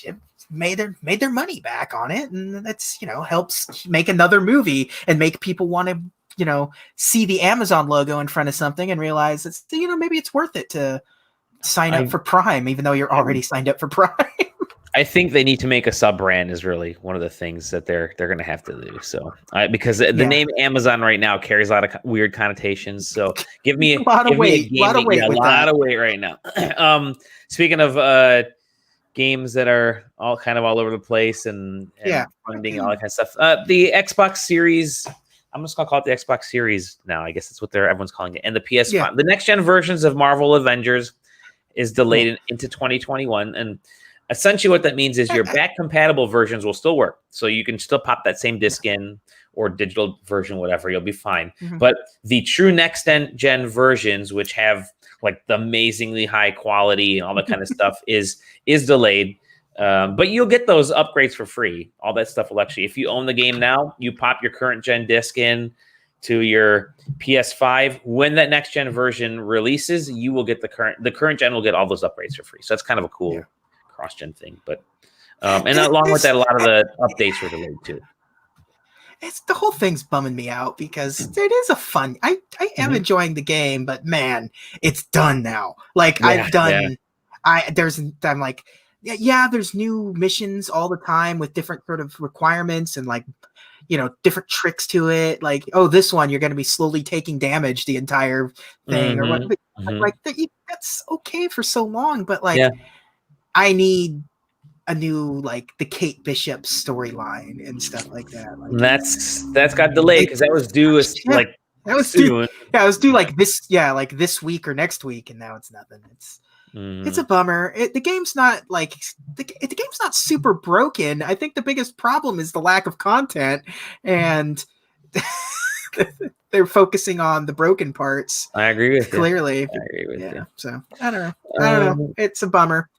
S2: it made their money back on it. And that's, helps make another movie and make people want to, see the Amazon logo in front of something and realize it's, maybe it's worth it to sign up for Prime, even though you're already signed up for Prime.
S1: I think they need to make a sub brand is really one of the things that they're going to have to do. So because the name Amazon right now carries a lot of weird connotations. So give me a lot of weight right now. Speaking of games that are all kind of all over the place and funding and all that kind of stuff, the Xbox Series. I'm just gonna call it the Xbox Series now. I guess that's what everyone's calling it. And the PS5, the next gen versions of Marvel Avengers is delayed into 2021, and essentially what that means is your back compatible versions will still work. So you can still pop that same disc in or digital version, whatever, you'll be fine. But the true next gen versions, which have like the amazingly high quality and all that kind of stuff is delayed. But you'll get those upgrades for free. All that stuff will actually, if you own the game now, you pop your current gen disc in to your PS5. When that next gen version releases, you will get the current gen will get all those upgrades for free. So that's kind of a cool cross-gen thing. But and along with that, a lot of the updates were delayed too.
S2: It's the whole thing's bumming me out, because it is a fun. I am enjoying the game, but man, it's done now. Like I'm like, there's new missions all the time with different sort of requirements and like, different tricks to it. Like, oh, this one you're going to be slowly taking damage the entire thing, or what? Like that's okay for so long, but like, I need a new, like, the Kate Bishop storyline and stuff like that. Like,
S1: that's got delayed because that was due soon.
S2: It was due like this week or next week, and now it's nothing. It's a bummer. The game's not like the game's not super broken. I think the biggest problem is the lack of content, and they're focusing on the broken parts.
S1: I agree with
S2: clearly.
S1: I agree with you.
S2: So I don't know. It's a bummer.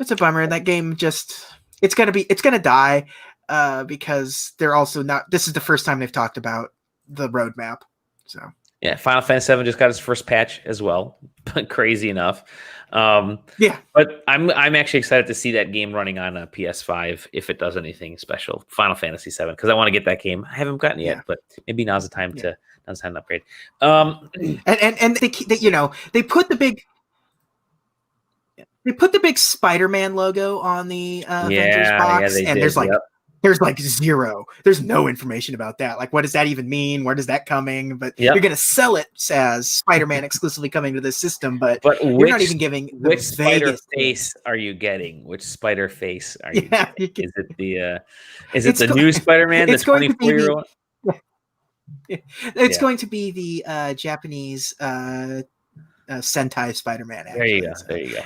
S2: It's a bummer. That game it's gonna die because they're also not. This is the first time they've talked about the roadmap. So.
S1: Yeah, Final Fantasy VII just got its first patch as well. Crazy enough. But I'm actually excited to see that game running on a PS5 if it does anything special. Final Fantasy VII, because I want to get that game. I haven't gotten it yet, but maybe now's the time to upgrade. And they put the big Spider-Man logo on the Avengers box, and there's like zero. There's no information about that. Like, what does that even mean? Where does that coming? But you're going to sell it as Spider-Man exclusively coming to this system. But you're not even giving which spider face are you getting? Which spider face are you getting? Is it the new Spider-Man? The 24-year-old?
S2: It's going to be the Japanese Sentai Spider-Man.
S1: Actually, there you go.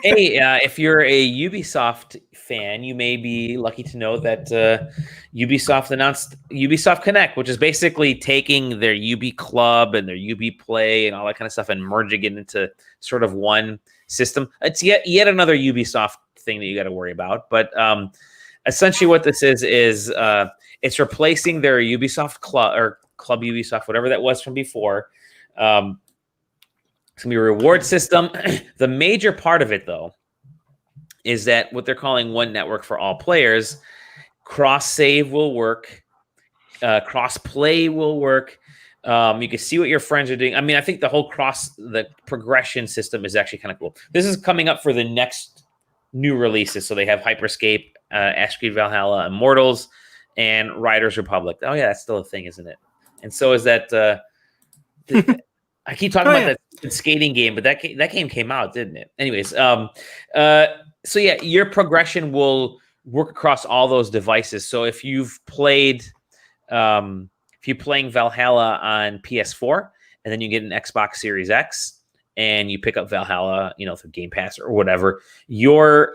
S1: Hey, if you're a Ubisoft fan, you may be lucky to know that Ubisoft announced Ubisoft Connect, which is basically taking their UB Club and their UB Play and all that kind of stuff and merging it into sort of one system. It's yet another Ubisoft thing that you got to worry about. But essentially what this is it's replacing their Ubisoft Club or Club Ubisoft, whatever that was from before. It's going to be a reward system. The major part of it, though, is that what they're calling one network for all players. Cross-save will work. Cross-play will work. You can see what your friends are doing. I mean, I think the progression system is actually kind of cool. This is coming up for the next new releases. So they have Hyperscape, Assassin's Creed Valhalla, Immortals, and Riders Republic. Oh yeah, that's still a thing, isn't it? And so is that. I keep talking about that skating game, but that game came out, didn't it? Anyways, so yeah, your progression will work across all those devices. So if you've played, if you're playing Valhalla on PS4, and then you get an Xbox Series X, and you pick up Valhalla, through Game Pass or whatever, your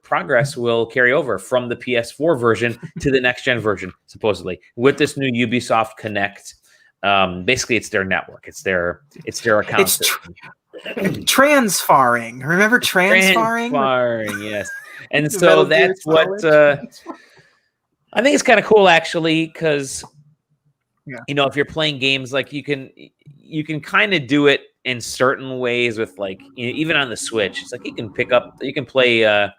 S1: progress will carry over from the PS4 version to the next gen version, supposedly, with this new Ubisoft Connect. Basically, it's their network. It's their account.
S2: It's transfarring. Remember transfarring?
S1: Transfarring, yes. And so that's what I think it's kind of cool, actually, because if you're playing games, like you can kind of do it in certain ways with, like, even on the Switch. It's like you can play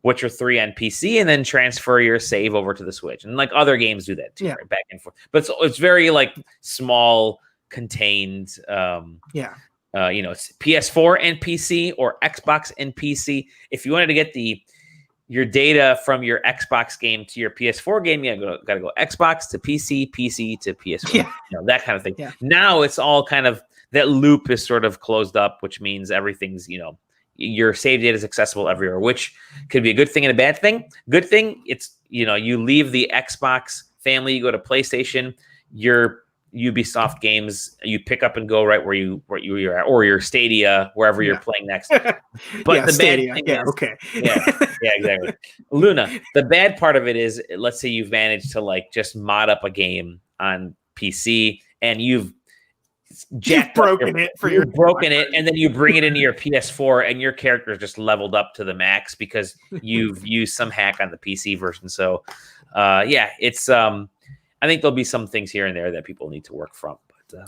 S1: Witcher 3 on PC and then transfer your save over to the Switch, and like other games do that too, right? Back and forth. But it's very like small, contained. It's PS4 and PC or Xbox and PC. If you wanted to get your data from your Xbox game to your PS4 game, you gotta go Xbox to PC, PC to PS4, that kind of thing. Yeah. Now it's all kind of, that loop is sort of closed up, which means everything's, your save data is accessible everywhere, which could be a good thing and a bad thing. Good thing, it's, you leave the Xbox family, you go to PlayStation, your Ubisoft games, you pick up and go right where you're at, or your Stadia, wherever you're playing next. But the
S2: Stadia.
S1: bad thing exactly. Luna, the bad part of it is, let's say you've managed to like just mod up a game on PC and you've broken it, and then you bring it into your PS4, and your character is just leveled up to the max because you've used some hack on the PC version. So, it's I think there'll be some things here and there that people need to work from, but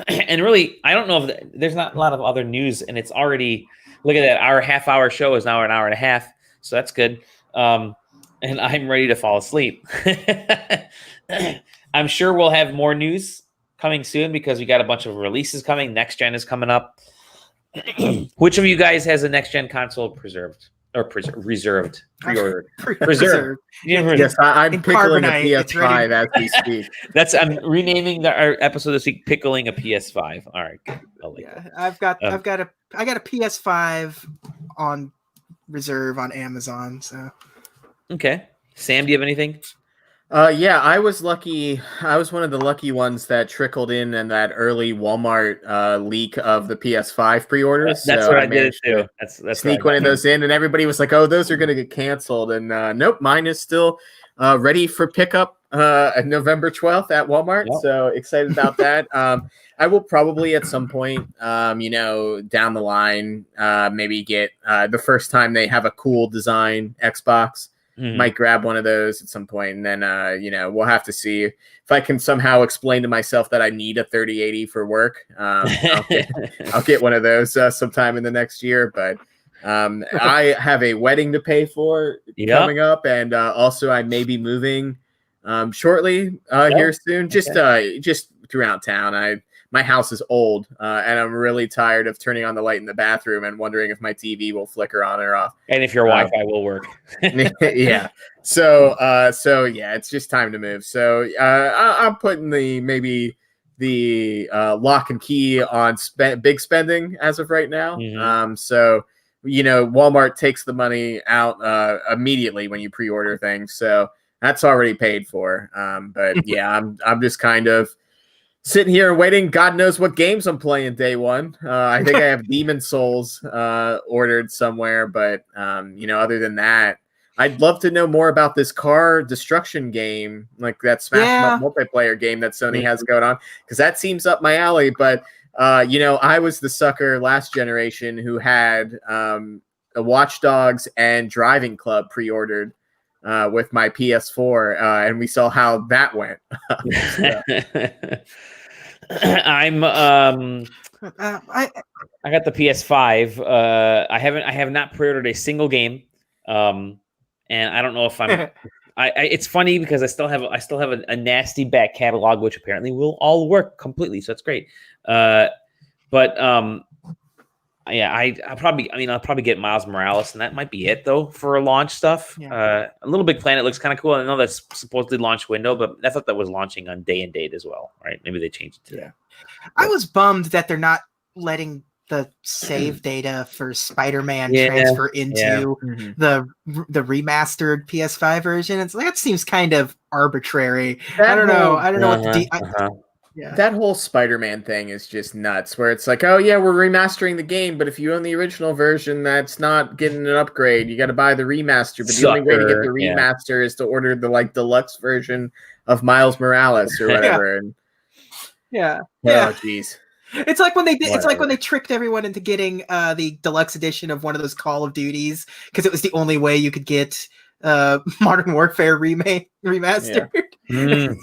S1: and really, I don't know if there's not a lot of other news, and it's already, look at that, our half-hour show is now an hour and a half, so that's good. And I'm ready to fall asleep. I'm sure we'll have more news coming soon because we got a bunch of releases coming. Next gen is coming up. Which of you guys has a next gen console reserved, pre-ordered? Preserved.
S3: Yes, I'm pickling a PS5 as we speak.
S1: I'm renaming our episode this week "Pickling a PS5." All right, good.
S2: I got a PS5 on reserve on Amazon. So
S1: okay, Sam, do you have anything?
S3: I was lucky. I was one of the lucky ones that trickled in that early Walmart leak of the PS5 pre-orders.
S1: That's what I did too. That's
S3: sneak one of those in, and everybody was like, "Oh, those are going to get canceled." And nope, mine is still ready for pickup November 12th at Walmart. Yep. So excited about that. I will probably at some point, down the line, maybe get the first time they have a cool design Xbox. Mm-hmm. Might grab one of those at some point, and then we'll have to see if I can somehow explain to myself that I need a 3080 for work. I'll get one of those sometime in the next year. But I have a wedding to pay for coming up, and also I may be moving shortly here soon. Just throughout town. My house is old, and I'm really tired of turning on the light in the bathroom and wondering if my TV will flicker on or off.
S1: And if your Wi-Fi will work.
S3: Yeah. So it's just time to move. So I'm putting the lock and key on big spending as of right now. Mm-hmm. Walmart takes the money out immediately when you pre-order things. So that's already paid for. But yeah, I'm just kind of sitting here waiting. God knows what games I'm playing day one. I think I have Demon Souls ordered somewhere, but other than that, I'd love to know more about this car destruction game, like that Smash multiplayer game that Sony has going on, because that seems up my alley. But I was the sucker last generation who had a Watch Dogs and Driving Club pre-ordered with my PS4, and we saw how that went.
S1: I got the PS5. I have not pre-ordered a single game, and I don't know if I'm. It's funny because I still have a nasty back catalog, which apparently will all work completely. So that's great. But yeah, I'll probably get Miles Morales, and that might be it though for launch stuff.
S2: Yeah.
S1: A Little Big Planet looks kind of cool. I know that's supposedly launch window, but I thought that was launching on day and date as well, right? Maybe they changed it today.
S2: Yeah. I was bummed that they're not letting the save data for Spider-Man transfer into the remastered PS5 version. That seems kind of arbitrary. I don't know what the
S3: Yeah. That whole Spider-Man thing is just nuts, where it's like, oh yeah, we're remastering the game, but if you own the original version, that's not getting an upgrade. You got to buy the remaster, but the only way to get the remaster is to order the deluxe version of Miles Morales or whatever.
S2: Yeah.
S3: Oh jeez.
S2: It's like when they did. It's like when they tricked everyone into getting the deluxe edition of one of those Call of Duties because it was the only way you could get Modern Warfare remastered.
S1: Yeah.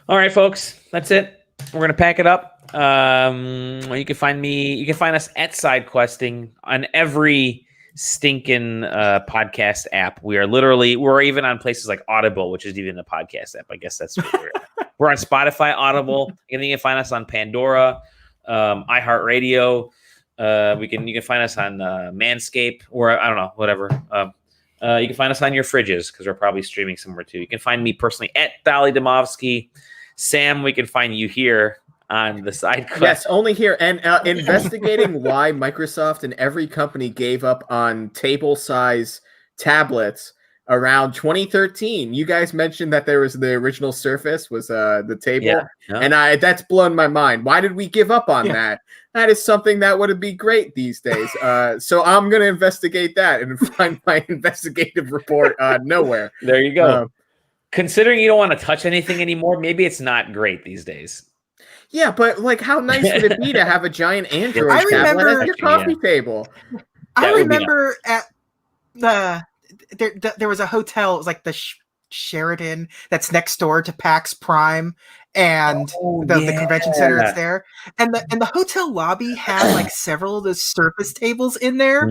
S1: All right, folks, that's it. We're gonna pack it up. You can find me. You can find us at SideQuesting on every stinking podcast app. We're even on places like Audible, which is even a podcast app. I guess that's what we're at. We're on Spotify, Audible. You can find us on Pandora, iHeartRadio. You can find us on Manscaped, or I don't know, whatever. You can find us on your fridges because we're probably streaming somewhere too. You can find me personally at Bally Domovsky. Sam, we can find you here on the SideQuest.
S3: Yes, only here. And investigating why Microsoft and every company gave up on table-size tablets around 2013. You guys mentioned that there was the original Surface was the table, and that's blown my mind. Why did we give up on that? That is something that would be great these days. So I'm going to investigate that and find my investigative report nowhere.
S1: There you go. Considering you don't want to touch anything anymore, maybe it's not great these days.
S3: Yeah, but how nice would it be to have a giant Android tablet at your coffee table?
S2: I remember at there was a hotel. It was like the Sheraton that's next door to PAX Prime and the convention center that's there. And the hotel lobby had several of those Surface tables in there,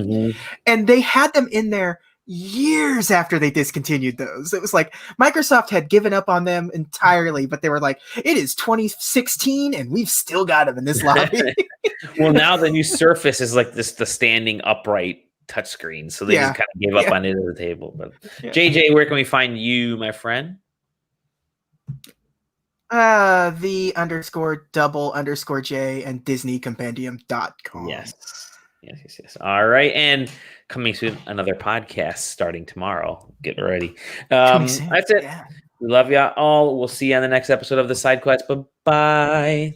S2: and they had them in there years after they discontinued those. It was like Microsoft had given up on them entirely, but they were like, it is 2016 and we've still got them in this lobby.
S1: Well, now the new Surface is the standing upright touchscreen, so they just kind of gave up on it at the table. But JJ, where can we find you, my friend?
S2: The _double_J and DisneyCompendium.com.
S1: Yes. All right, and coming soon, another podcast starting tomorrow. Get ready. That's it. We love you all. We'll see you on the next episode of the SideQuest. Bye-bye.